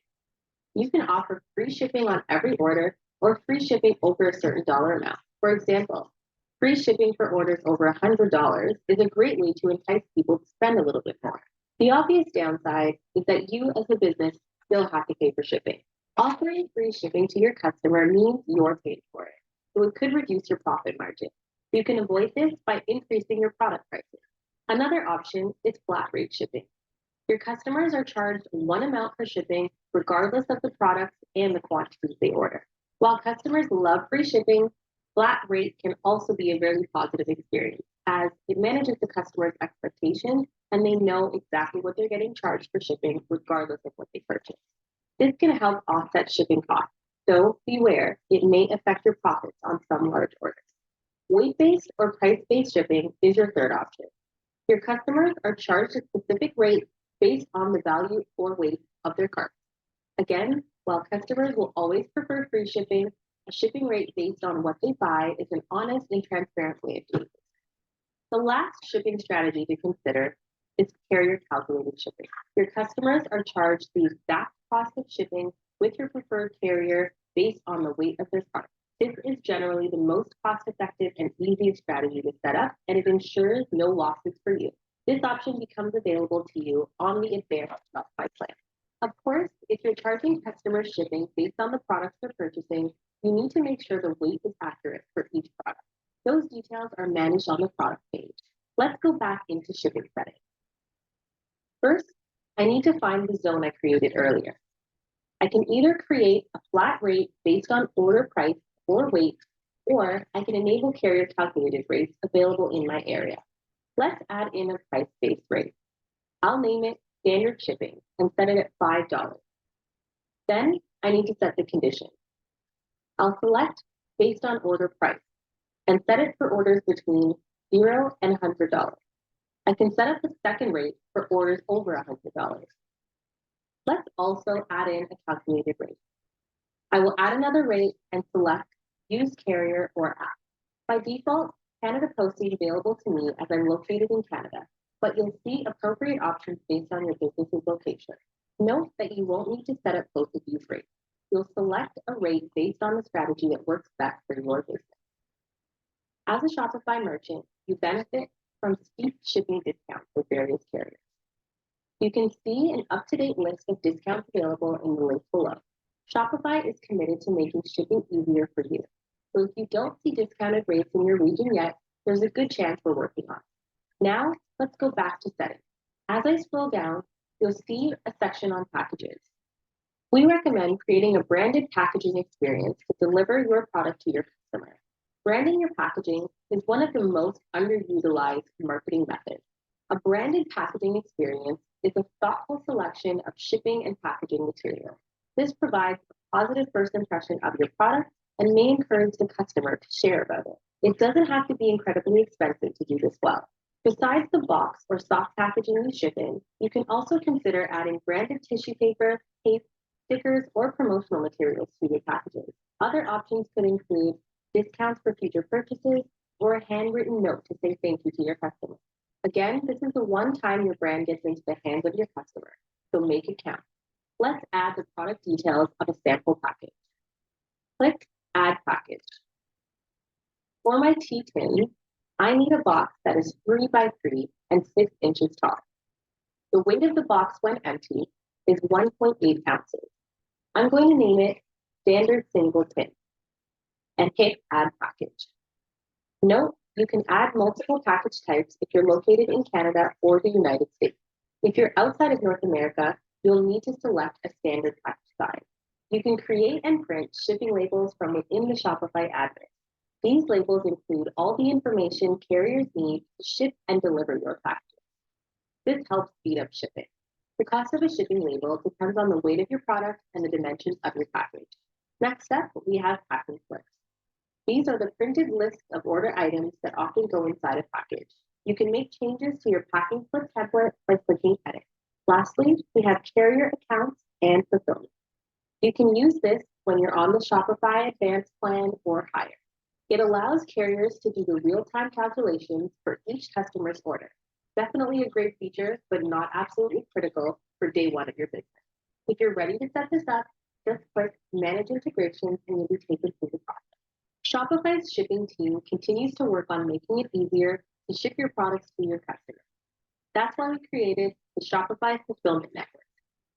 You can offer free shipping on every order or free shipping over a certain dollar amount. For example, free shipping for orders over $100 is a great way to entice people to spend a little bit more. The obvious downside is that you as a business still have to pay for shipping. Offering free shipping to your customer means you're paid for it, so it could reduce your profit margin. You can avoid this by increasing your product prices. Another option is flat rate shipping. Your customers are charged one amount for shipping regardless of the products and the quantities they order. While customers love free shipping, flat rate can also be a very positive experience as it manages the customer's expectations and they know exactly what they're getting charged for shipping regardless of what they purchase. This can help offset shipping costs, so beware, it may affect your profits on some large orders. Weight-based or price-based shipping is your third option. Your customers are charged a specific rate based on the value or weight of their cart. Again, while customers will always prefer free shipping, a shipping rate based on what they buy is an honest and transparent way of doing it. The last shipping strategy to consider is carrier calculated shipping. Your customers are charged the exact cost of shipping with your preferred carrier based on the weight of their cart. This is generally the most cost-effective and easiest strategy to set up, and it ensures no losses for you. This option becomes available to you on the advanced Shopify plan. Of course, if you're charging customers shipping based on the products they're purchasing, you need to make sure the weight is accurate for each product. Those details are managed on the product page. Let's go back into shipping settings. First, I need to find the zone I created earlier. I can either create a flat rate based on order price or weight, or I can enable carrier calculated rates available in my area. Let's add in a price-based rate. I'll name it standard shipping and set it at $5. Then I need to set the condition. I'll select based on order price and set it for orders between $0 and $100. I can set up the second rate for orders over $100. Let's also add in a calculated rate. I will add another rate and select Use Carrier or App. By default, Canada Post is available to me as I'm located in Canada, but you'll see appropriate options based on your business's location. Note that you won't need to set up both of these rates. you'll select a rate based on the strategy that works best for your business. As a Shopify merchant, you benefit from steep shipping discounts with various carriers. You can see an up-to-date list of discounts available in the link below. Shopify is committed to making shipping easier for you. So if you don't see discounted rates in your region yet, there's a good chance we're working on it. Now, let's go back to settings. As I scroll down, you'll see a section on packages. We recommend creating a branded packaging experience to deliver your product to your customer. Branding your packaging is one of the most underutilized marketing methods. A branded packaging experience is a thoughtful selection of shipping and packaging material. This provides a positive first impression of your product and may encourage the customer to share about it. It doesn't have to be incredibly expensive to do this well. Besides the box or soft packaging you ship in, you can also consider adding branded tissue paper, tape, stickers, or promotional materials to your packages. Other options could include discounts for future purchases or a handwritten note to say thank you to your customer. Again, this is the one time your brand gets into the hands of your customer, so make it count. Let's add the product details of a sample package. Click Add Package. For my tea tin, I need a box that is 3 by 3 and 6 inches tall. The weight of the box when empty is 1.8 ounces. I'm going to name it Standard Single Tin and hit Add Package. Note, you can add multiple package types if you're located in Canada or the United States. If you're outside of North America, you'll need to select a standard package size. You can create and print shipping labels from within the Shopify admin. These labels include all the information carriers need to ship and deliver your packages. This helps speed up shipping. The cost of a shipping label depends on the weight of your product and the dimensions of your package. Next up, we have packing slips. These are the printed lists of order items that often go inside a package. You can make changes to your packing slip template by clicking Edit. Lastly, we have carrier accounts and fulfillment. You can use this when you're on the Shopify Advanced plan or higher. It allows carriers to do the real-time calculations for each customer's order. Definitely a great feature, but not absolutely critical for day one of your business. If you're ready to set this up, just click Manage Integrations and you'll be taken through the process. Shopify's shipping team continues to work on making it easier to ship your products to your customers. That's why we created the Shopify Fulfillment Network.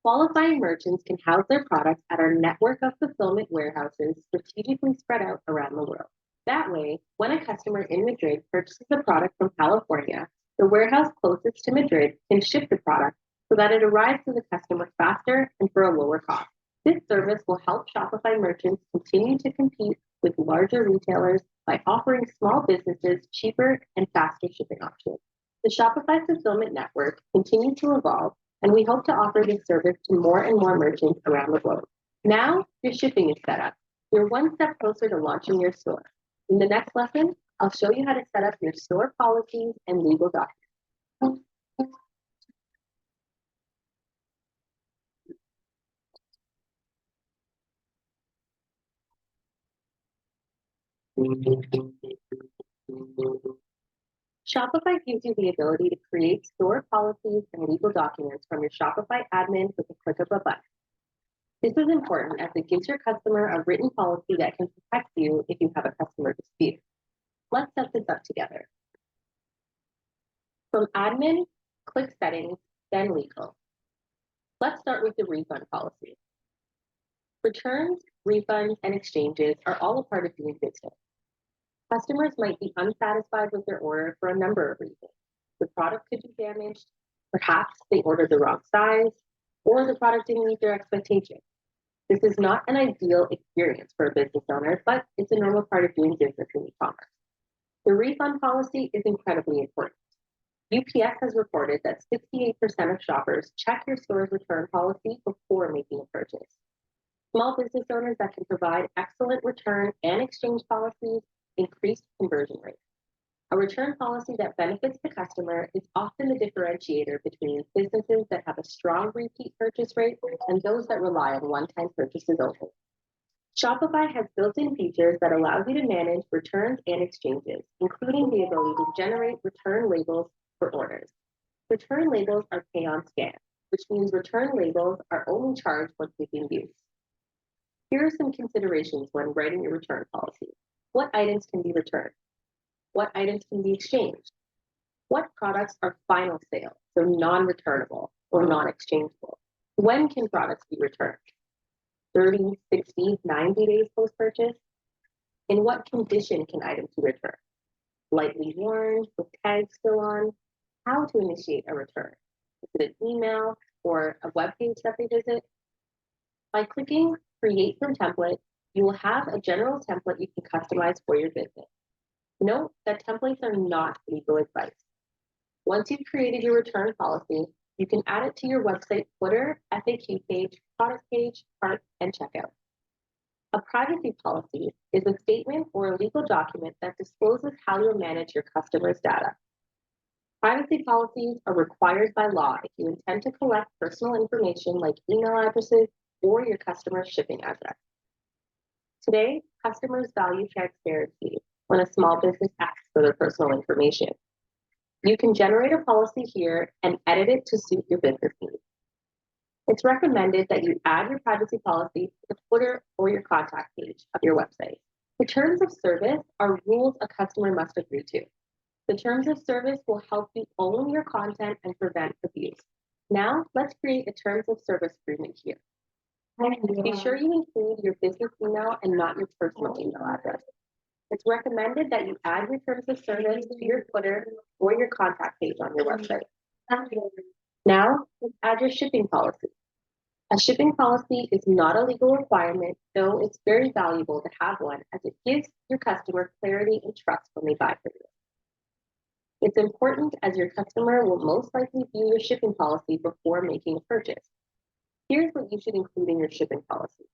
Qualifying merchants can house their products at our network of fulfillment warehouses strategically spread out around the world. That way, when a customer in Madrid purchases a product from California, the warehouse closest to Madrid can ship the product so that it arrives to the customer faster and for a lower cost. This service will help Shopify merchants continue to compete with larger retailers by offering small businesses cheaper and faster shipping options. The Shopify Fulfillment Network continues to evolve, and we hope to offer this service to more and more merchants around the globe. Now, your shipping is set up. You're one step closer to launching your store. In the next lesson, I'll show you how to set up your store policies and legal documents. Shopify gives you the ability to create store policies and legal documents from your Shopify admin with a click of a button. This is important as it gives your customer a written policy that can protect you if you have a customer dispute. Let's set this up together. From admin, click Settings, then Legal. Let's start with the refund policy. Returns, refunds, and exchanges are all a part of doing business. Customers might be unsatisfied with their order for a number of reasons. The product could be damaged, perhaps they ordered the wrong size, or the product didn't meet their expectations. This is not an ideal experience for a business owner, but it's a normal part of doing business in e-commerce. The refund policy is incredibly important. UPS has reported that 68% of shoppers check your store's return policy before making a purchase. Small business owners that can provide excellent return and exchange policies increase conversion rates. A return policy that benefits the customer is often the differentiator between businesses that have a strong repeat purchase rate and those that rely on one-time purchases only. Shopify has built-in features that allow you to manage returns and exchanges, including the ability to generate return labels for orders. Return labels are pay on scan, which means return labels are only charged once they've been used. Here are some considerations when writing your return policy. What items can be returned? What items can be exchanged? What products are final sale, so non-returnable or non-exchangeable? When can products be returned? 30, 60, 90 days post-purchase? In what condition can items be returned? Lightly worn, with tags still on? How to initiate a return? Is it an email or a web page that they visit? By clicking Create from Template, you will have a general template you can customize for your business. Note that templates are not legal advice. Once you've created your return policy, you can add it to your website footer, FAQ page, product page, cart, and checkout. A privacy policy is a statement or a legal document that discloses how you'll manage your customers' data. Privacy policies are required by law if you intend to collect personal information like email addresses or your customer's shipping address. Today, customers value transparency when a small business asks for their personal information. You can generate a policy here and edit it to suit your business needs. It's recommended that you add your privacy policy to the footer or your contact page of your website. The terms of service are rules a customer must agree to. The terms of service will help you own your content and prevent abuse. Now, let's create a terms of service agreement here. Be sure you include your business email and not your personal email address. It's recommended that you add your terms of service to your footer or your contact page on your website. Now, let's add your shipping policy. A shipping policy is not a legal requirement, though it's very valuable to have one as it gives your customer clarity and trust when they buy from you. It's important as your customer will most likely view your shipping policy before making a purchase. Here's what you should include in your shipping policy: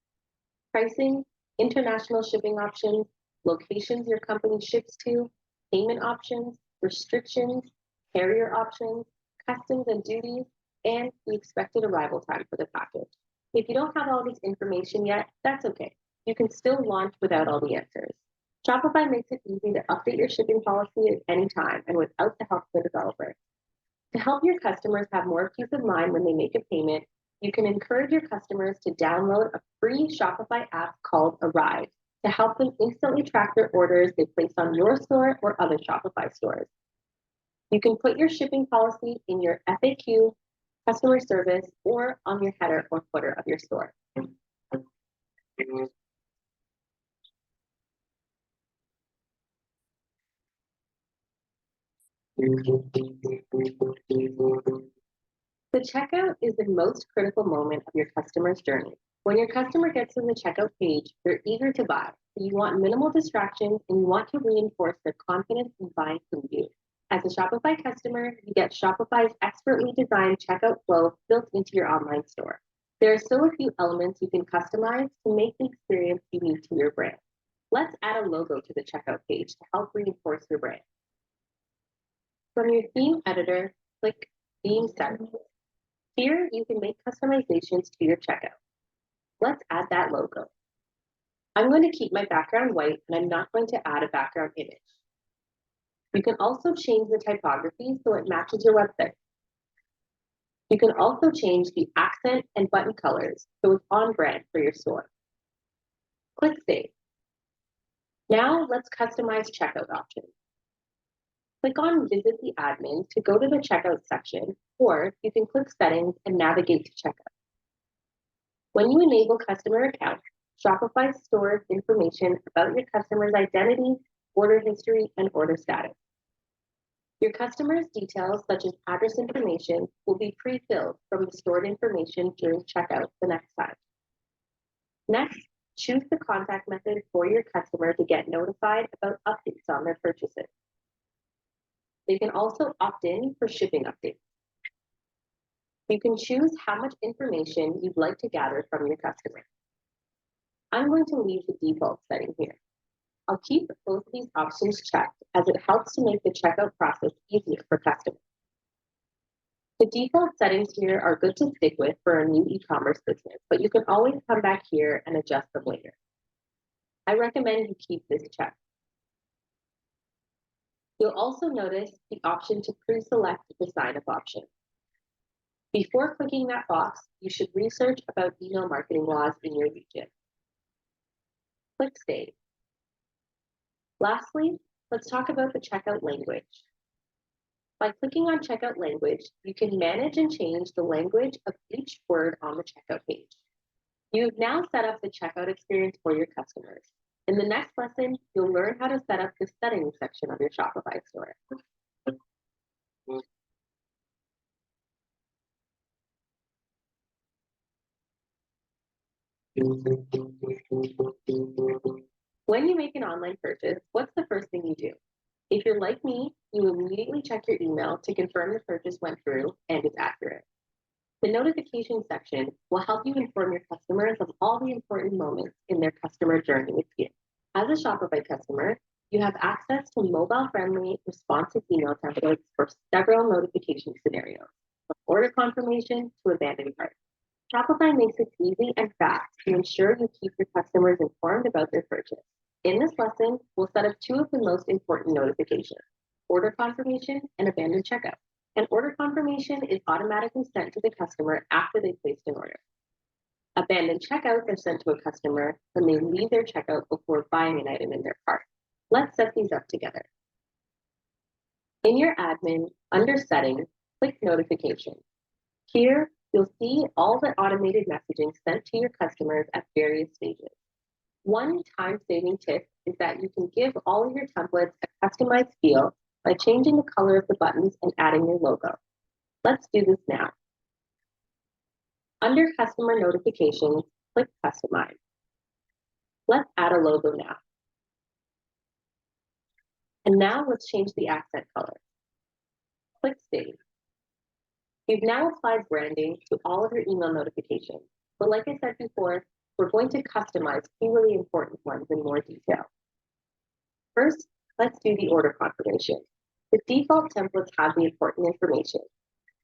pricing, international shipping options, locations your company ships to, payment options, restrictions, carrier options, customs and duties, and the expected arrival time for the package. If you don't have all this information yet, that's okay. You can still launch without all the answers. Shopify makes it easy to update your shipping policy at any time and without the help of a developer. To help your customers have more peace of mind when they make a payment, you can encourage your customers to download a free Shopify app called Arrive to help them instantly track their orders they place on your store or other Shopify stores. You can put your shipping policy in your FAQ, customer service, or on your header or footer of your store. The checkout is the most critical moment of your customer's journey. When your customer gets to the checkout page, they're eager to buy. So you want minimal distractions and you want to reinforce their confidence in buying from you. As a Shopify customer, you get Shopify's expertly designed checkout flow built into your online store. There are still a few elements you can customize to make the experience unique to your brand. Let's add a logo to the checkout page to help reinforce your brand. From your theme editor, click Theme Settings. Here, you can make customizations to your checkout. Let's add that logo. I'm going to keep my background white and I'm not going to add a background image. You can also change the typography so it matches your website. You can also change the accent and button colors so it's on brand for your store. Click Save. Now let's customize checkout options. Click on Visit the Admin to go to the checkout section, or you can click Settings and navigate to checkout. When you enable customer accounts, Shopify stores information about your customer's identity, order history, and order status. Your customer's details, such as address information, will be pre-filled from the stored information during checkout the next time. Next, choose the contact method for your customer to get notified about updates on their purchases. They can also opt in for shipping updates. You can choose how much information you'd like to gather from your customer. I'm going to leave the default setting here. I'll keep both of these options checked as it helps to make the checkout process easier for customers. The default settings here are good to stick with for a new e-commerce business, but you can always come back here and adjust them later. I recommend you keep this checked. You'll also notice the option to pre-select the sign-up option. Before clicking that box, you should research about email marketing laws in your region. Click Save. Lastly, let's talk about the checkout language. By clicking on Checkout Language, you can manage and change the language of each word on the checkout page. You have now set up the checkout experience for your customers. In the next lesson, you'll learn how to set up the settings section of your Shopify store. When you make an online purchase, what's the first thing you do? If you're like me, you immediately check your email to confirm the purchase went through and is accurate. The notification section will help you inform your customers of all the important moments in their customer journey with you. As a Shopify customer, you have access to mobile-friendly, responsive email templates for several notification scenarios, from order confirmation to abandoned cart. Shopify makes it easy and fast to ensure you keep your customers informed about their purchase. In this lesson, we'll set up two of the most important notifications: order confirmation and abandoned checkout. An order confirmation is automatically sent to the customer after they placed an order. Abandoned checkouts are sent to a customer when they leave their checkout before buying an item in their cart. Let's set these up together. In your admin, under Settings, click Notifications. Here, you'll see all the automated messaging sent to your customers at various stages. One time-saving tip is that you can give all of your templates a customized feel by changing the color of the buttons and adding your logo. Let's do this now. Under Customer Notifications, click Customize. Let's add a logo now. And now let's change the accent color. Click Save. You've now applied branding to all of your email notifications, but like I said before, we're going to customize two really important ones in more detail. First, let's do the order confirmation. The default templates have the important information.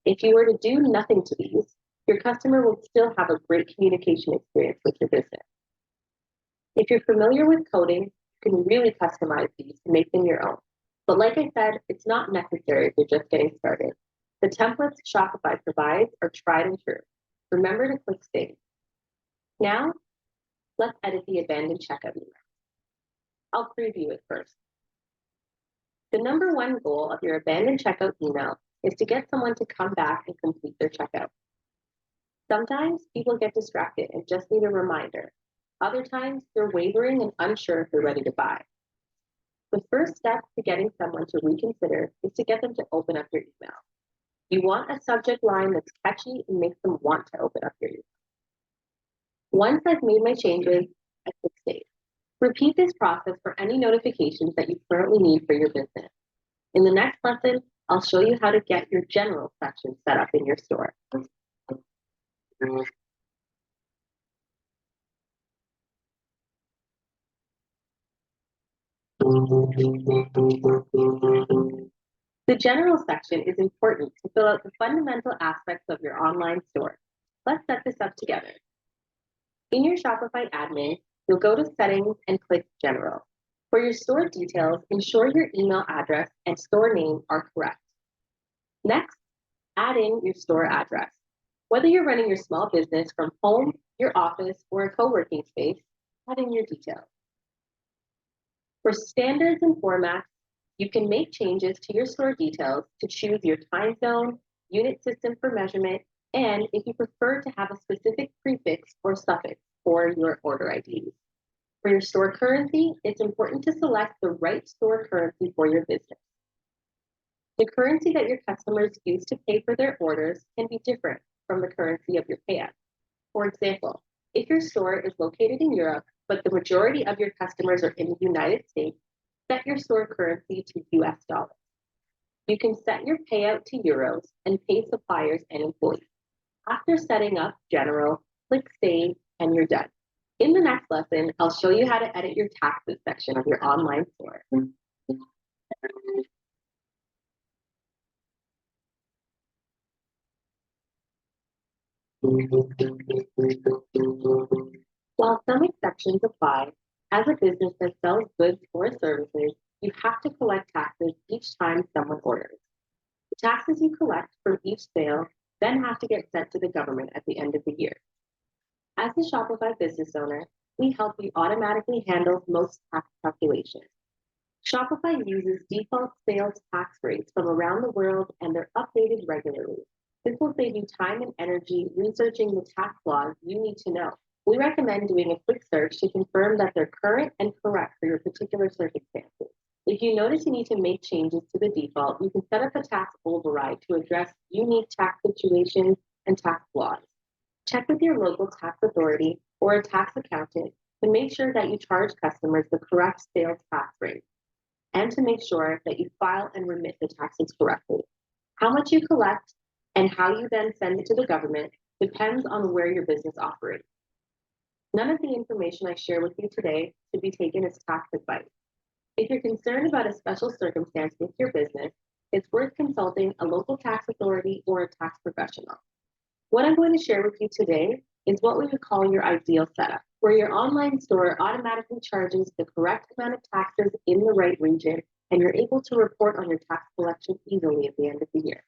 If you were to do nothing to these, your customer will still have a great communication experience with your business. If you're familiar with coding, you can really customize these to make them your own. But like I said, it's not necessary if you're just getting started. The templates Shopify provides are tried and true. Remember to click Save. Now, let's edit the abandoned checkout email. I'll preview it first. The number one goal of your abandoned checkout email is to get someone to come back and complete their checkout. Sometimes people get distracted and just need a reminder. Other times, they're wavering and unsure if they're ready to buy. The first step to getting someone to reconsider is to get them to open up your email. You want a subject line that's catchy and makes them want to open up your email. Once I've made my changes, I click Save. Repeat this process for any notifications that you currently need for your business. In the next lesson, I'll show you how to get your general section set up in your store. The general section is important to fill out the fundamental aspects of your online store. Let's set this up together. In your Shopify admin, you'll go to Settings and click General. For your store details, ensure your email address and store name are correct. Next, add in your store address. Whether you're running your small business from home, your office, or a co-working space, add in your details. For standards and formats, you can make changes to your store details to choose your time zone, unit system for measurement, and if you prefer to have a specific prefix or suffix for your order IDs. For your store currency, it's important to select the right store currency for your business. The currency that your customers use to pay for their orders can be different from the currency of your payout. For example, if your store is located in Europe, but the majority of your customers are in the United States, set your store currency to US dollars. You can set your payout to euros and pay suppliers and employees. After setting up General, click Save, and you're done. In the next lesson, I'll show you how to edit your taxes section of your online store. While some exceptions apply, as a business that sells goods or services, you have to collect taxes each time someone orders. The taxes you collect from each sale then have to get sent to the government at the end of the year. As a Shopify business owner, we help you automatically handle most tax calculations. Shopify uses default sales tax rates from around the world and they're updated regularly. This will save you time and energy researching the tax laws you need to know. We recommend doing a quick search to confirm that they're current and correct for your particular circumstances. If you notice you need to make changes to the default, you can set up a tax override to address unique tax situations and tax laws. Check with your local tax authority or a tax accountant to make sure that you charge customers the correct sales tax rate and to make sure that you file and remit the taxes correctly. How much you collect and how you then send it to the government depends on where your business operates. None of the information I share with you today should be taken as tax advice. If you're concerned about a special circumstance with your business, it's worth consulting a local tax authority or a tax professional. What I'm going to share with you today is what we would call your ideal setup, where your online store automatically charges the correct amount of taxes in the right region, and you're able to report on your tax collection easily at the end of the year.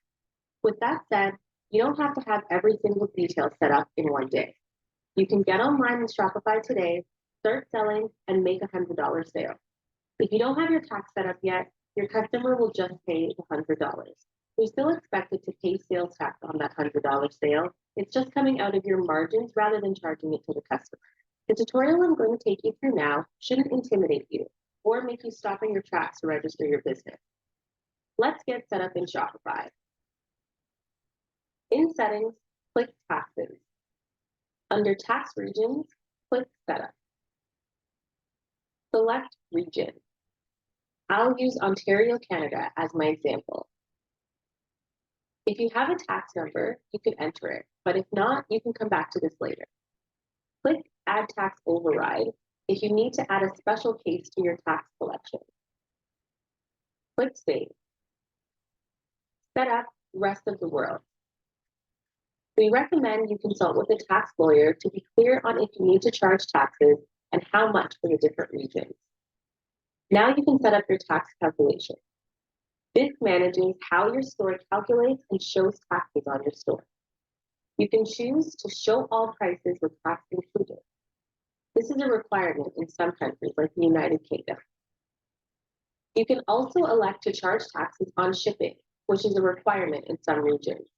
With that said, you don't have to have every single detail set up in one day. You can get online with Shopify today, start selling, and make a $100 sale. If you don't have your tax set up yet, your customer will just pay the $100. You're still expected to pay sales tax on that $100 sale. It's just coming out of your margins rather than charging it to the customer. The tutorial I'm going to take you through now shouldn't intimidate you or make you stop in your tracks to register your business. Let's get set up in Shopify. In Settings, click Taxes. Under Tax Regions, click Setup. Select Region. I'll use Ontario, Canada as my example. If you have a tax number, you can enter it, but if not, you can come back to this later. Click Add Tax Override if you need to add a special case to your tax collection. Click Save. Set up Rest of the World. We recommend you consult with a tax lawyer to be clear on if you need to charge taxes and how much for the different regions. Now you can set up your tax calculation. This manages how your store calculates and shows taxes on your store. You can choose to show all prices with tax included. This is a requirement in some countries like the United Kingdom. You can also elect to charge taxes on shipping, which is a requirement in some regions.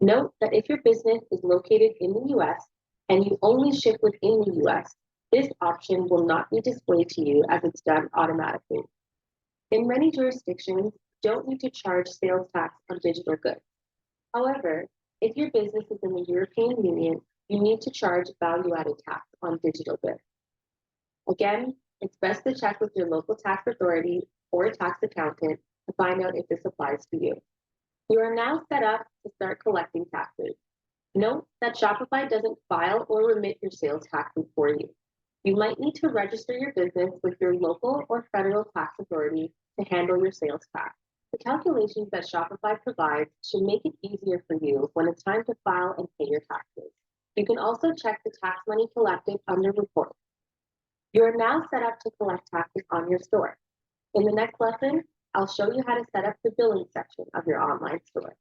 Note that if your business is located in the US and you only ship within the US, this option will not be displayed to you as it's done automatically. In many jurisdictions, you don't need to charge sales tax on digital goods. However, if your business is in the European Union, you need to charge value-added tax on digital goods. Again, it's best to check with your local tax authority or a tax accountant to find out if this applies to you. You are now set up to start collecting taxes. Note that Shopify doesn't file or remit your sales taxes for you. You might need to register your business with your local or federal tax authority to handle your sales tax. The calculations that Shopify provides should make it easier for you when it's time to file and pay your taxes. You can also check the tax money collected under Reports. You are now set up to collect taxes on your store. In the next lesson, I'll show you how to set up the billing section of your online store.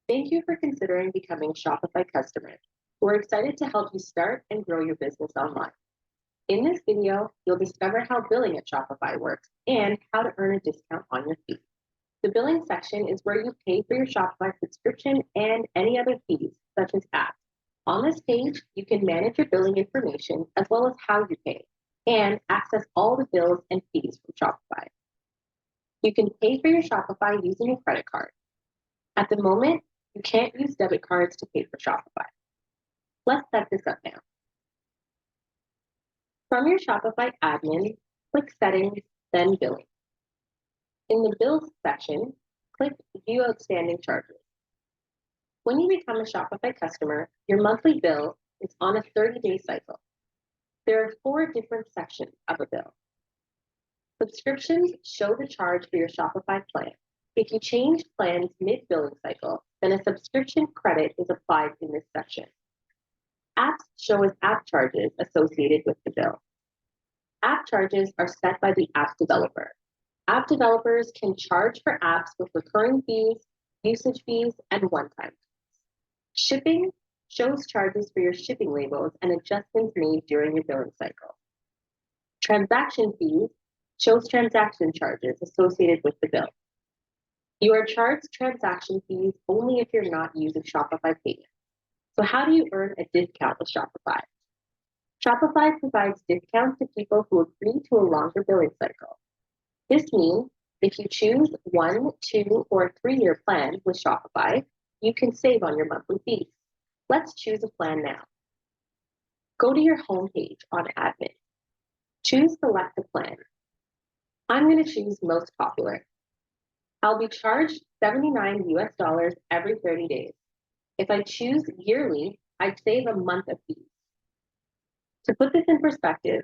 Thank you for considering becoming a Shopify customer. We're excited to help you start and grow your business online. In this video, you'll discover how billing at Shopify works and how to earn a discount on your fee. The billing section is where you pay for your Shopify subscription and any other fees, such as apps. On this page, you can manage your billing information as well as how you pay and access all the bills and fees from Shopify. You can pay for your Shopify using a credit card. At the moment, you can't use debit cards to pay for Shopify. Let's set this up now. From your Shopify admin, click Settings, then Billing. In the Bills section, click View Outstanding Charges. When you become a Shopify customer, your monthly bill is on a 30-day cycle. There are 4 different sections of a bill. Subscriptions show the charge for your Shopify plan. If you change plans mid-billing cycle, then a subscription credit is applied in this section. Apps show as app charges associated with the bill. App charges are set by the app developer. App developers can charge for apps with recurring fees, usage fees, and one-time. Shipping shows charges for your shipping labels and adjustments made during your billing cycle. Transaction fees shows transaction charges associated with the bill. You are charged transaction fees only if you're not using Shopify Payments. So how do you earn a discount with Shopify? Shopify provides discounts to people who agree to a longer billing cycle. This means if you choose 1, 2, or 3-year plan with Shopify, you can save on your monthly fees. Let's choose a plan now. Go to your homepage on Admin. Choose Select a Plan. I'm going to choose Most Popular. I'll be charged $79 every 30 days. If I choose Yearly, I'd save a month of fees. To put this in perspective,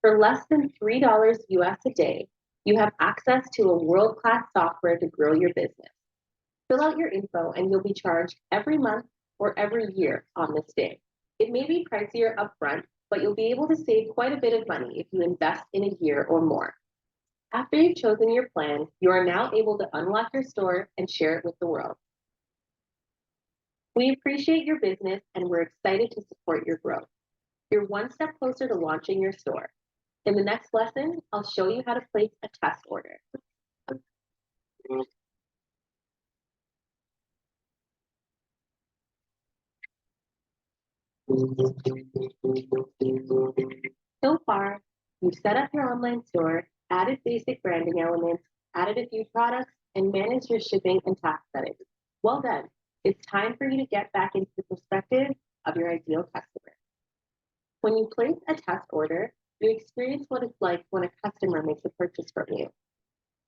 for less than $3 US a day, you have access to a world-class software to grow your business. Fill out your info and you'll be charged every month or every year on this day. It may be pricier upfront, but you'll be able to save quite a bit of money if you invest in a year or more. After you've chosen your plan, you are now able to unlock your store and share it with the world. We appreciate your business and we're excited to support your growth. You're one step closer to launching your store. In the next lesson, I'll show you how to place a test order. So far, you've set up your online store, added basic branding elements, added a few products, and managed your shipping and tax settings. Well done. It's time for you to get back into the perspective of your ideal customer. When you place a test order, you experience what it's like when a customer makes a purchase from you.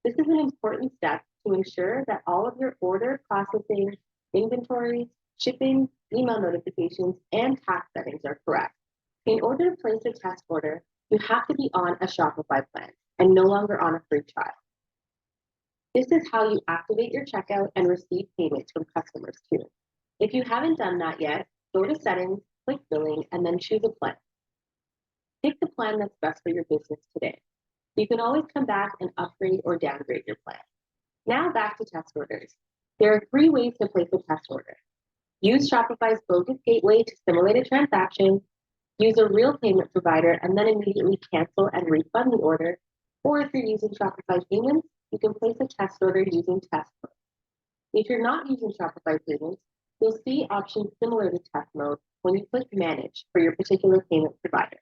This is an important step to ensure that all of your order processing, inventory, shipping, email notifications, and tax settings are correct. In order to place a test order, you have to be on a Shopify plan and no longer on a free trial. This is how you activate your checkout and receive payments from customers too. If you haven't done that yet, go to Settings, click Billing, and then choose a plan. Pick the plan that's best for your business today. You can always come back and upgrade or downgrade your plan. Now back to test orders. There are 3 ways to place a test order. Use Shopify's bogus gateway to simulate a transaction, use a real payment provider, and then immediately cancel and refund the order. Or if you're using Shopify Payments, you can place a test order using test mode. If you're not using Shopify Payments, you'll see options similar to test mode when you click Manage for your particular payment provider.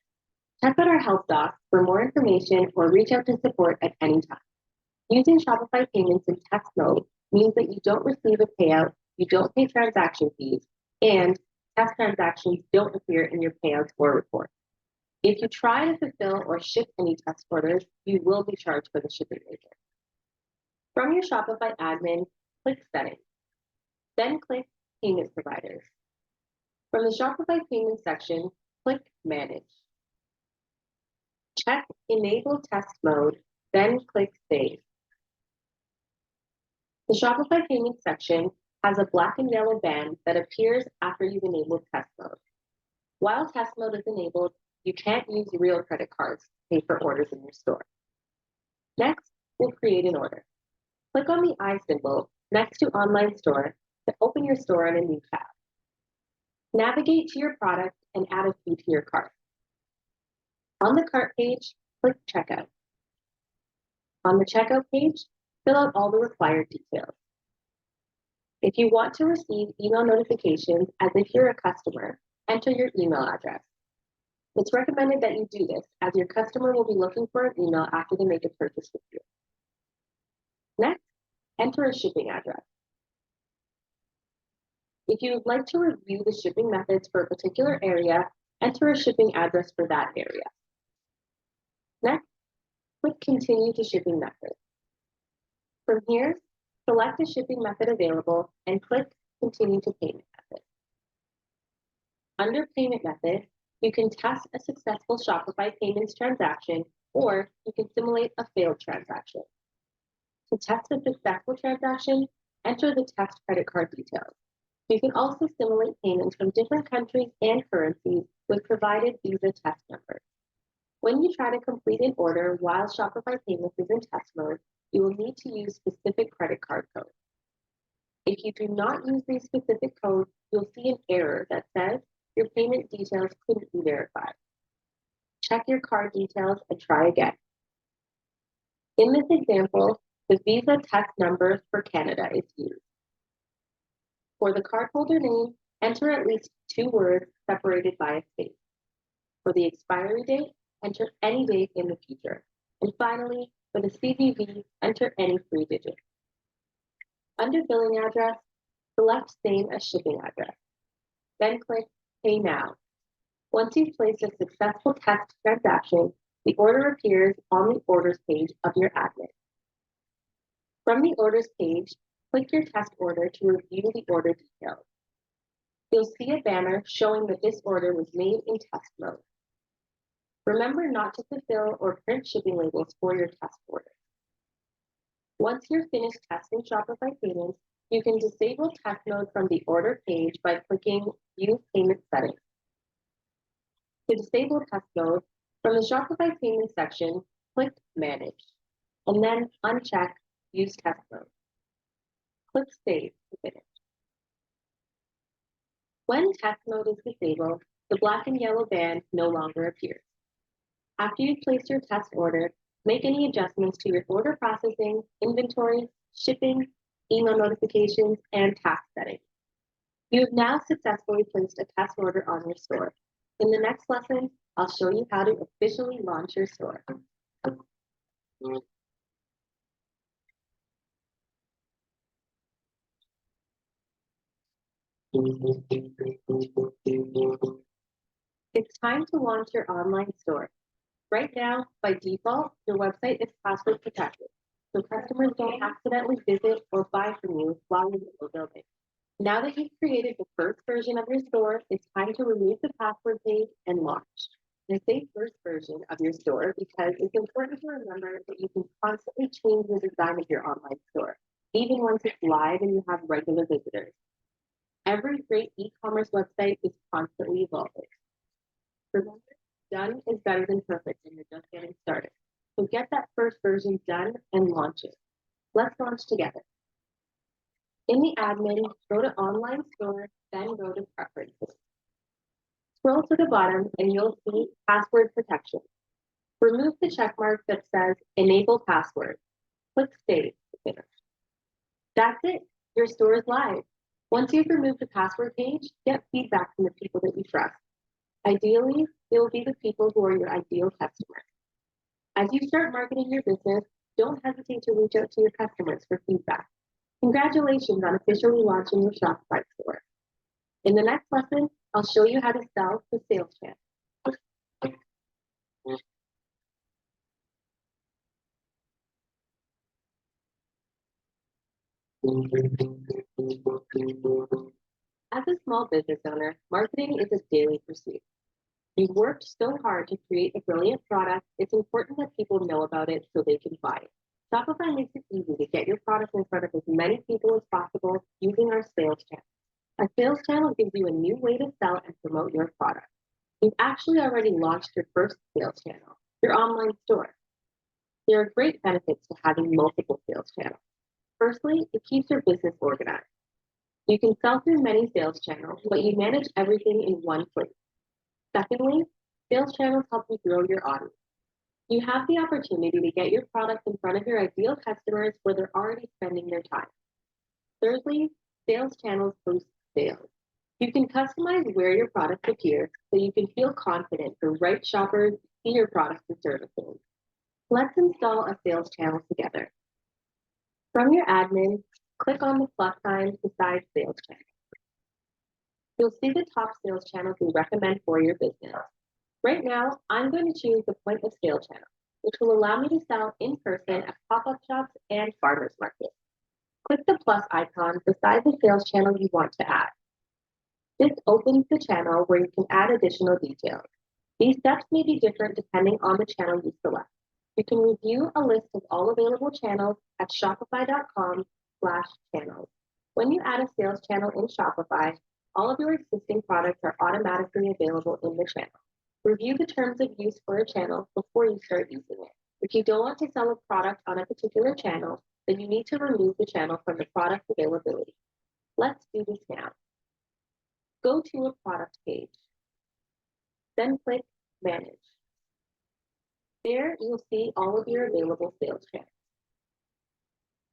Check out our help docs for more information or reach out to support at any time. Using Shopify Payments in test mode means that you don't receive a payout, you don't pay transaction fees, and test transactions don't appear in your payouts or report. If you try to fulfill or ship any test orders, you will be charged for the shipping label. From your Shopify admin, click Settings. Then click Payment Providers. From the Shopify Payments section, click Manage. Check Enable Test Mode, then click Save. The Shopify Payments section has a black and yellow band that appears after you've enabled test mode. While test mode is enabled, you can't use real credit cards to pay for orders in your store. Next, we'll create an order. Click on the I symbol next to Online Store to open your store in a new tab. Navigate to your product and add a fee to your cart. On the cart page, click Checkout. On the checkout page, fill out all the required details. If you want to receive email notifications as if you're a customer, enter your email address. It's recommended that you do this as your customer will be looking for an email after they make a purchase with you. Next, enter a shipping address. If you would like to review the shipping methods for a particular area, enter a shipping address for that area. Next, click Continue to Shipping Method. From here, select a shipping method available and click Continue to Payment Method. Under Payment Method, you can test a successful Shopify Payments transaction, or you can simulate a failed transaction. To test a successful transaction, enter the test credit card details. You can also simulate payments from different countries and currencies with provided Visa test numbers. When you try to complete an order while Shopify Payments is in test mode, you will need to use specific credit card codes. If you do not use these specific codes, you'll see an error that says your payment details couldn't be verified. Check your card details and try again. In this example, the Visa test number for Canada is used. For the cardholder name, enter at least 2 words separated by a space. For the expiry date, enter any date in the future. And finally, for the CVV, enter any 3 digits. Under billing address, select same as shipping address. Then click Pay Now. Once you've placed a successful test transaction, the order appears on the orders page of your admin. From the orders page, click your test order to review the order details. You'll see a banner showing that this order was made in test mode. Remember not to fulfill or print shipping labels for your test order. Once you're finished testing Shopify payments, you can disable test mode from the order page by clicking View Payment Settings. To disable test mode, from the Shopify Payments section, click Manage, and then uncheck Use Test Mode. Click Save to finish. When test mode is disabled, the black and yellow band no longer appears. After you've placed your test order, make any adjustments to your order processing, inventory, shipping, email notifications, and task settings. You have now successfully placed a test order on your store. In the next lesson, I'll show you how to officially launch your store. It's time to launch your online store. Right now, by default, your website is password protected, so customers don't accidentally visit or buy from you while you're still building. Now that you've created the first version of your store, it's time to remove the password page and launch. I say first version of your store because it's important to remember that you can constantly change the design of your online store, even once it's live and you have regular visitors. Every great e-commerce website is constantly evolving. Remember, done is better than perfect and you're just getting started. So get that first version done and launch it. Let's launch together. In the admin, go to Online Store, then go to Preferences. Scroll to the bottom and you'll see Password Protection. Remove the check mark that says Enable Password. Click Save to finish. That's it. Your store is live. Once you've removed the password page, get feedback from the people that you trust. Ideally, they will be the people who are your ideal customers. As you start marketing your business, don't hesitate to reach out to your customers for feedback. Congratulations on officially launching your Shopify store. In the next lesson, I'll show you how to sell the sales channel. As a small business owner, marketing is a daily pursuit. You've worked so hard to create a brilliant product, it's important that people know about it so they can buy it. Shopify makes it easy to get your product in front of as many people as possible using our sales channel. Our sales channel gives you a new way to sell and promote your product. You've actually already launched your first sales channel, your online store. There are great benefits to having multiple sales channels. Firstly, it keeps your business organized. You can sell through many sales channels, but you manage everything in one place. Secondly, sales channels help you grow your audience. You have the opportunity to get your product in front of your ideal customers where they're already spending their time. Thirdly, sales channels boost sales. You can customize where your product appears so you can feel confident the right shoppers see your products and services. Let's install a sales channel together. From your admin, click on the plus sign beside sales channel. You'll see the top sales channels we recommend for your business. Right now, I'm going to choose the point of sale channel, which will allow me to sell in person at pop-up shops and farmers markets. Click the plus icon beside the sales channel you want to add. This opens the channel where you can add additional details. These steps may be different depending on the channel you select. You can review a list of all available channels at shopify.com/channels. When you add a sales channel in Shopify, all of your existing products are automatically available in the channel. Review the terms of use for a channel before you start using it. If you don't want to sell a product on a particular channel, then you need to remove the channel from the product availability. Let's do this now. Go to a product page, then click Manage. There, you'll see all of your available sales channels.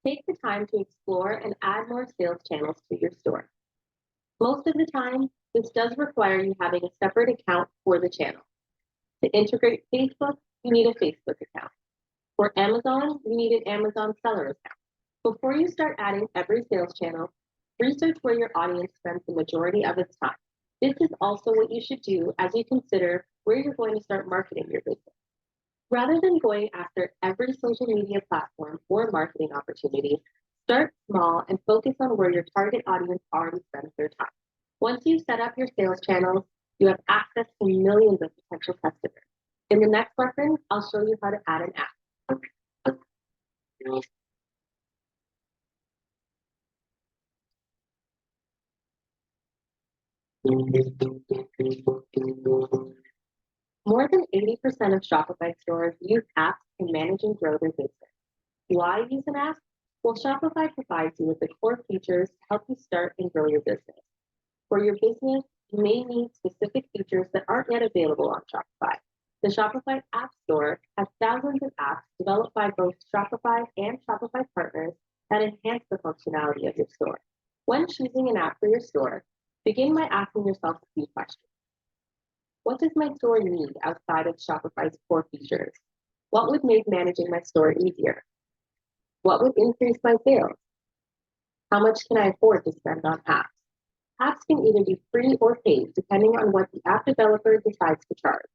Take the time to explore and add more sales channels to your store. Most of the time, this does require you having a separate account for the channel. To integrate Facebook, you need a Facebook account. For Amazon, you need an Amazon seller account. Before you start adding every sales channel, research where your audience spends the majority of its time. This is also what you should do as you consider where you're going to start marketing your business. Rather than going after every social media platform or marketing opportunity, start small and focus on where your target audience already spends their time. Once you set up your sales channels, you have access to millions of potential customers. In the next lesson, I'll show you how to add an app. More than 80% of Shopify stores use apps to manage and grow their business. Why use an app? Well, Shopify provides you with the core features to help you start and grow your business. For your business, you may need specific features that aren't yet available on Shopify. The Shopify App Store has thousands of apps developed by both Shopify and Shopify partners that enhance the functionality of your store. When choosing an app for your store, begin by asking yourself a few questions. What does my store need outside of Shopify's core features? What would make managing my store easier? What would increase my sales? How much can I afford to spend on apps? Apps can either be free or paid, depending on what the app developer decides to charge.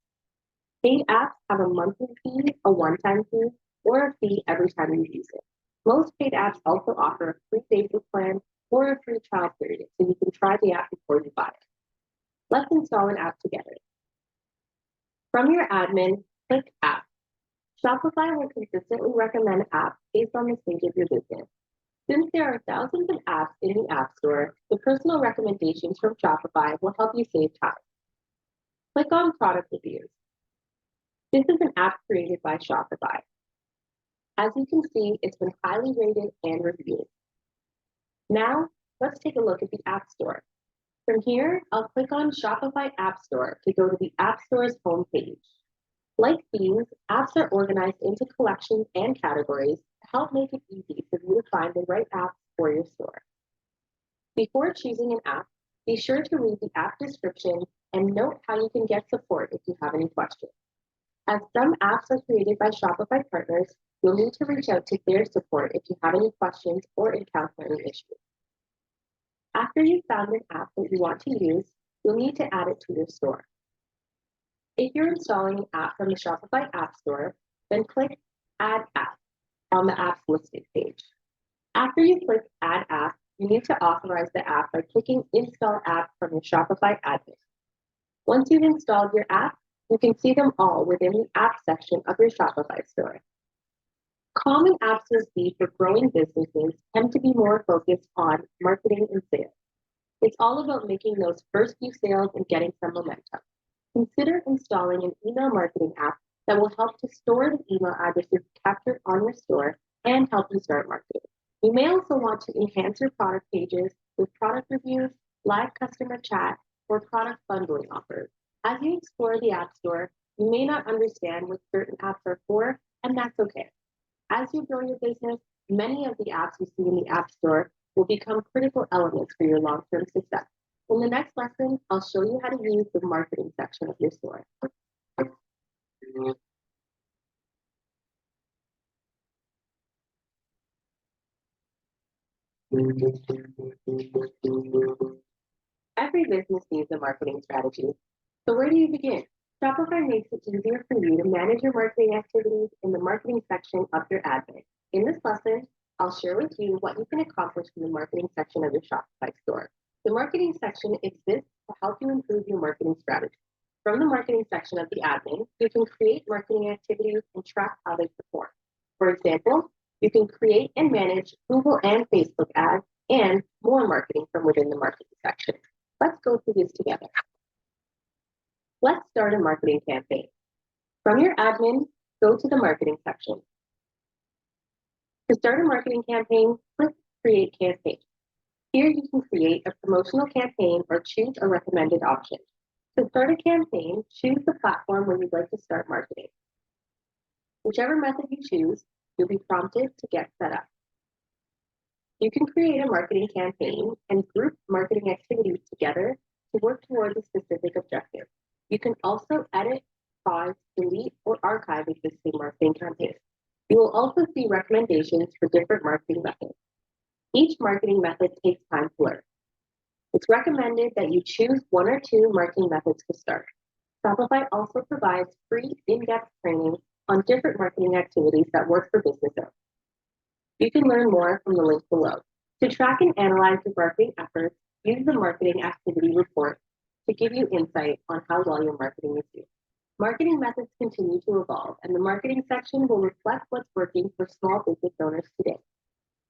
Paid apps have a monthly fee, a one-time fee, or a fee every time you use it. Most paid apps also offer a free basic plan or a free trial period, so you can try the app before you buy it. Let's install an app together. From your admin, click App. Shopify will consistently recommend apps based on the stage of your business. Since there are thousands of apps in the App Store, the personal recommendations from Shopify will help you save time. Click on Product Reviews. This is an app created by Shopify. As you can see, it's been highly rated and reviewed. Now, let's take a look at the App Store. From here, I'll click on Shopify App Store to go to the App Store's homepage. Like themes, apps are organized into collections and categories to help make it easy for you to find the right app for your store. Before choosing an app, be sure to read the app description and note how you can get support if you have any questions. As some apps are created by Shopify partners, you'll need to reach out to their support if you have any questions or encounter any issues. After you've found an app that you want to use, you'll need to add it to your store. If you're installing an app from the Shopify App Store, then click Add App on the app's listing page. After you click Add App, you need to authorize the app by clicking Install App from your Shopify admin. Once you've installed your app, you can see them all within the App section of your Shopify store. Common apps you'll see for growing businesses tend to be more focused on marketing and sales. It's all about making those first few sales and getting some momentum. Consider installing an email marketing app that will help to store the email addresses captured on your store and help you start marketing. You may also want to enhance your product pages with product reviews, live customer chat, or product bundling offers. As you explore the App Store, you may not understand what certain apps are for, and that's okay. As you grow your business, many of the apps you see in the App Store will become critical elements for your long-term success. In the next lesson, I'll show you how to use the marketing section of your store. Every business needs a marketing strategy. So where do you begin? Shopify makes it easier for you to manage your marketing activities in the marketing section of your admin. In this lesson, I'll share with you what you can accomplish in the marketing section of your Shopify store. The marketing section exists to help you improve your marketing strategy. From the marketing section of the admin, you can create marketing activities and track how they perform. For example, you can create and manage Google and Facebook ads and more marketing from within the marketing section. Let's go through this together. Let's start a marketing campaign. From your admin, go to the marketing section. To start a marketing campaign, click Create Campaign. Here you can create a promotional campaign or choose a recommended option. To start a campaign, choose the platform where you'd like to start marketing. Whichever method you choose, you'll be prompted to get set up. You can create a marketing campaign and group marketing activities together to work towards a specific objective. You can also edit, pause, delete, or archive existing marketing campaigns. You will also see recommendations for different marketing methods. Each marketing method takes time to learn. It's recommended that you choose one or two marketing methods to start. Shopify also provides free in-depth training on different marketing activities that work for business owners. You can learn more from the link below. To track and analyze your marketing efforts, use the Marketing Activity Report to give you insight on how well your marketing is doing. Marketing methods continue to evolve, and the marketing section will reflect what's working for small business owners today.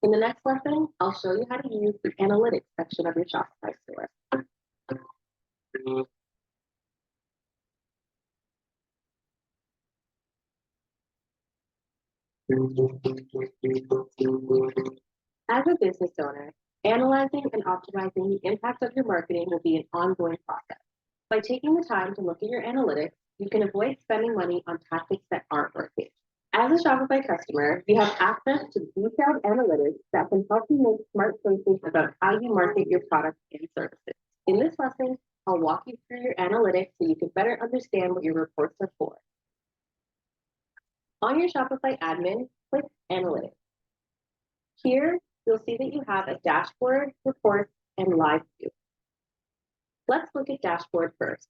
In the next lesson, I'll show you how to use the analytics section of your Shopify store. As a business owner, analyzing and optimizing the impact of your marketing will be an ongoing process. By taking the time to look at your analytics, you can avoid spending money on tactics that aren't working. As a Shopify customer, you have access to detailed analytics that can help you make smart choices about how you market your products and services. In this lesson, I'll walk you through your analytics so you can better understand what your reports are for. On your Shopify admin, click Analytics. Here, you'll see that you have a dashboard, reports, and live view. Let's look at dashboard first.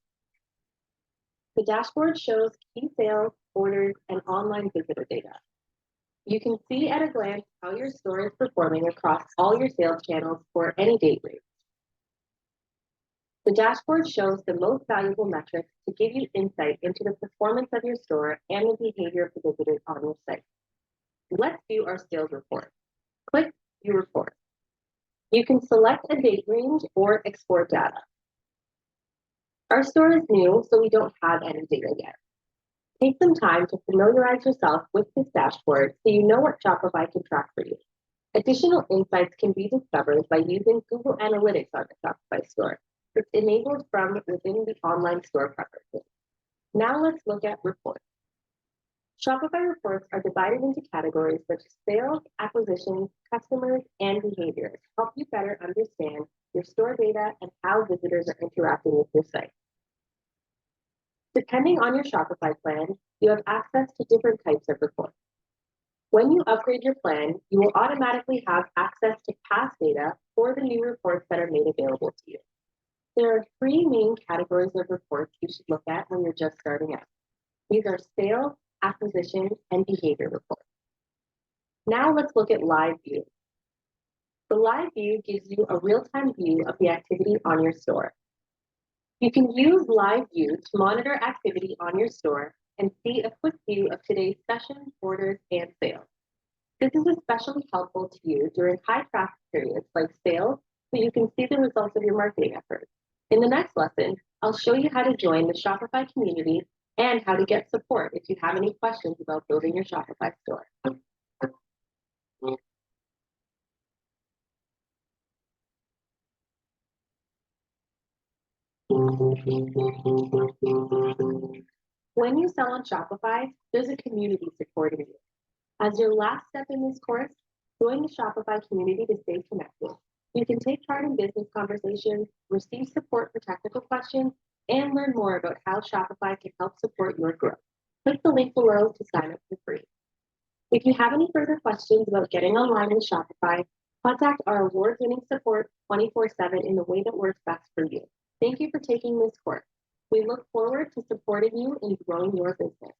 The dashboard shows key sales, orders, and online visitor data. You can see at a glance how your store is performing across all your sales channels for any date range. The dashboard shows the most valuable metrics to give you insight into the performance of your store and the behavior of the visitors on your site. Let's view our sales report. Click View Report. You can select a date range or export data. Our store is new, so we don't have any data yet. Take some time to familiarize yourself with this dashboard so you know what Shopify can track for you. Additional insights can be discovered by using Google Analytics on the Shopify store. It's enabled from within the online store preferences. Now let's look at reports. Shopify reports are divided into categories such as sales, acquisitions, customers, and behavior to help you better understand your store data and how visitors are interacting with your site. Depending on your Shopify plan, you have access to different types of reports. When you upgrade your plan, you will automatically have access to past data for the new reports that are made available to you. There are three main categories of reports you should look at when you're just starting out. These are sales, acquisition, and behavior reports. Now let's look at Live View. The Live View gives you a real-time view of the activity on your store. You can use Live View to monitor activity on your store and see a quick view of today's sessions, orders, and sales. This is especially helpful to you during high traffic periods like sales, so you can see the results of your marketing efforts. In the next lesson, I'll show you how to join the Shopify community and how to get support if you have any questions about building your Shopify store. When you sell on Shopify, there's a community supporting you. As your last step in this course, join the Shopify community to stay connected. You can take part in business conversations, receive support for technical questions, and learn more about how Shopify can help support your growth. Click the link below to sign up for free. If you have any further questions about getting online with Shopify, contact our award-winning support 24/7 in the way that works best for you. Thank you for taking this course. We look forward to supporting you in growing your business.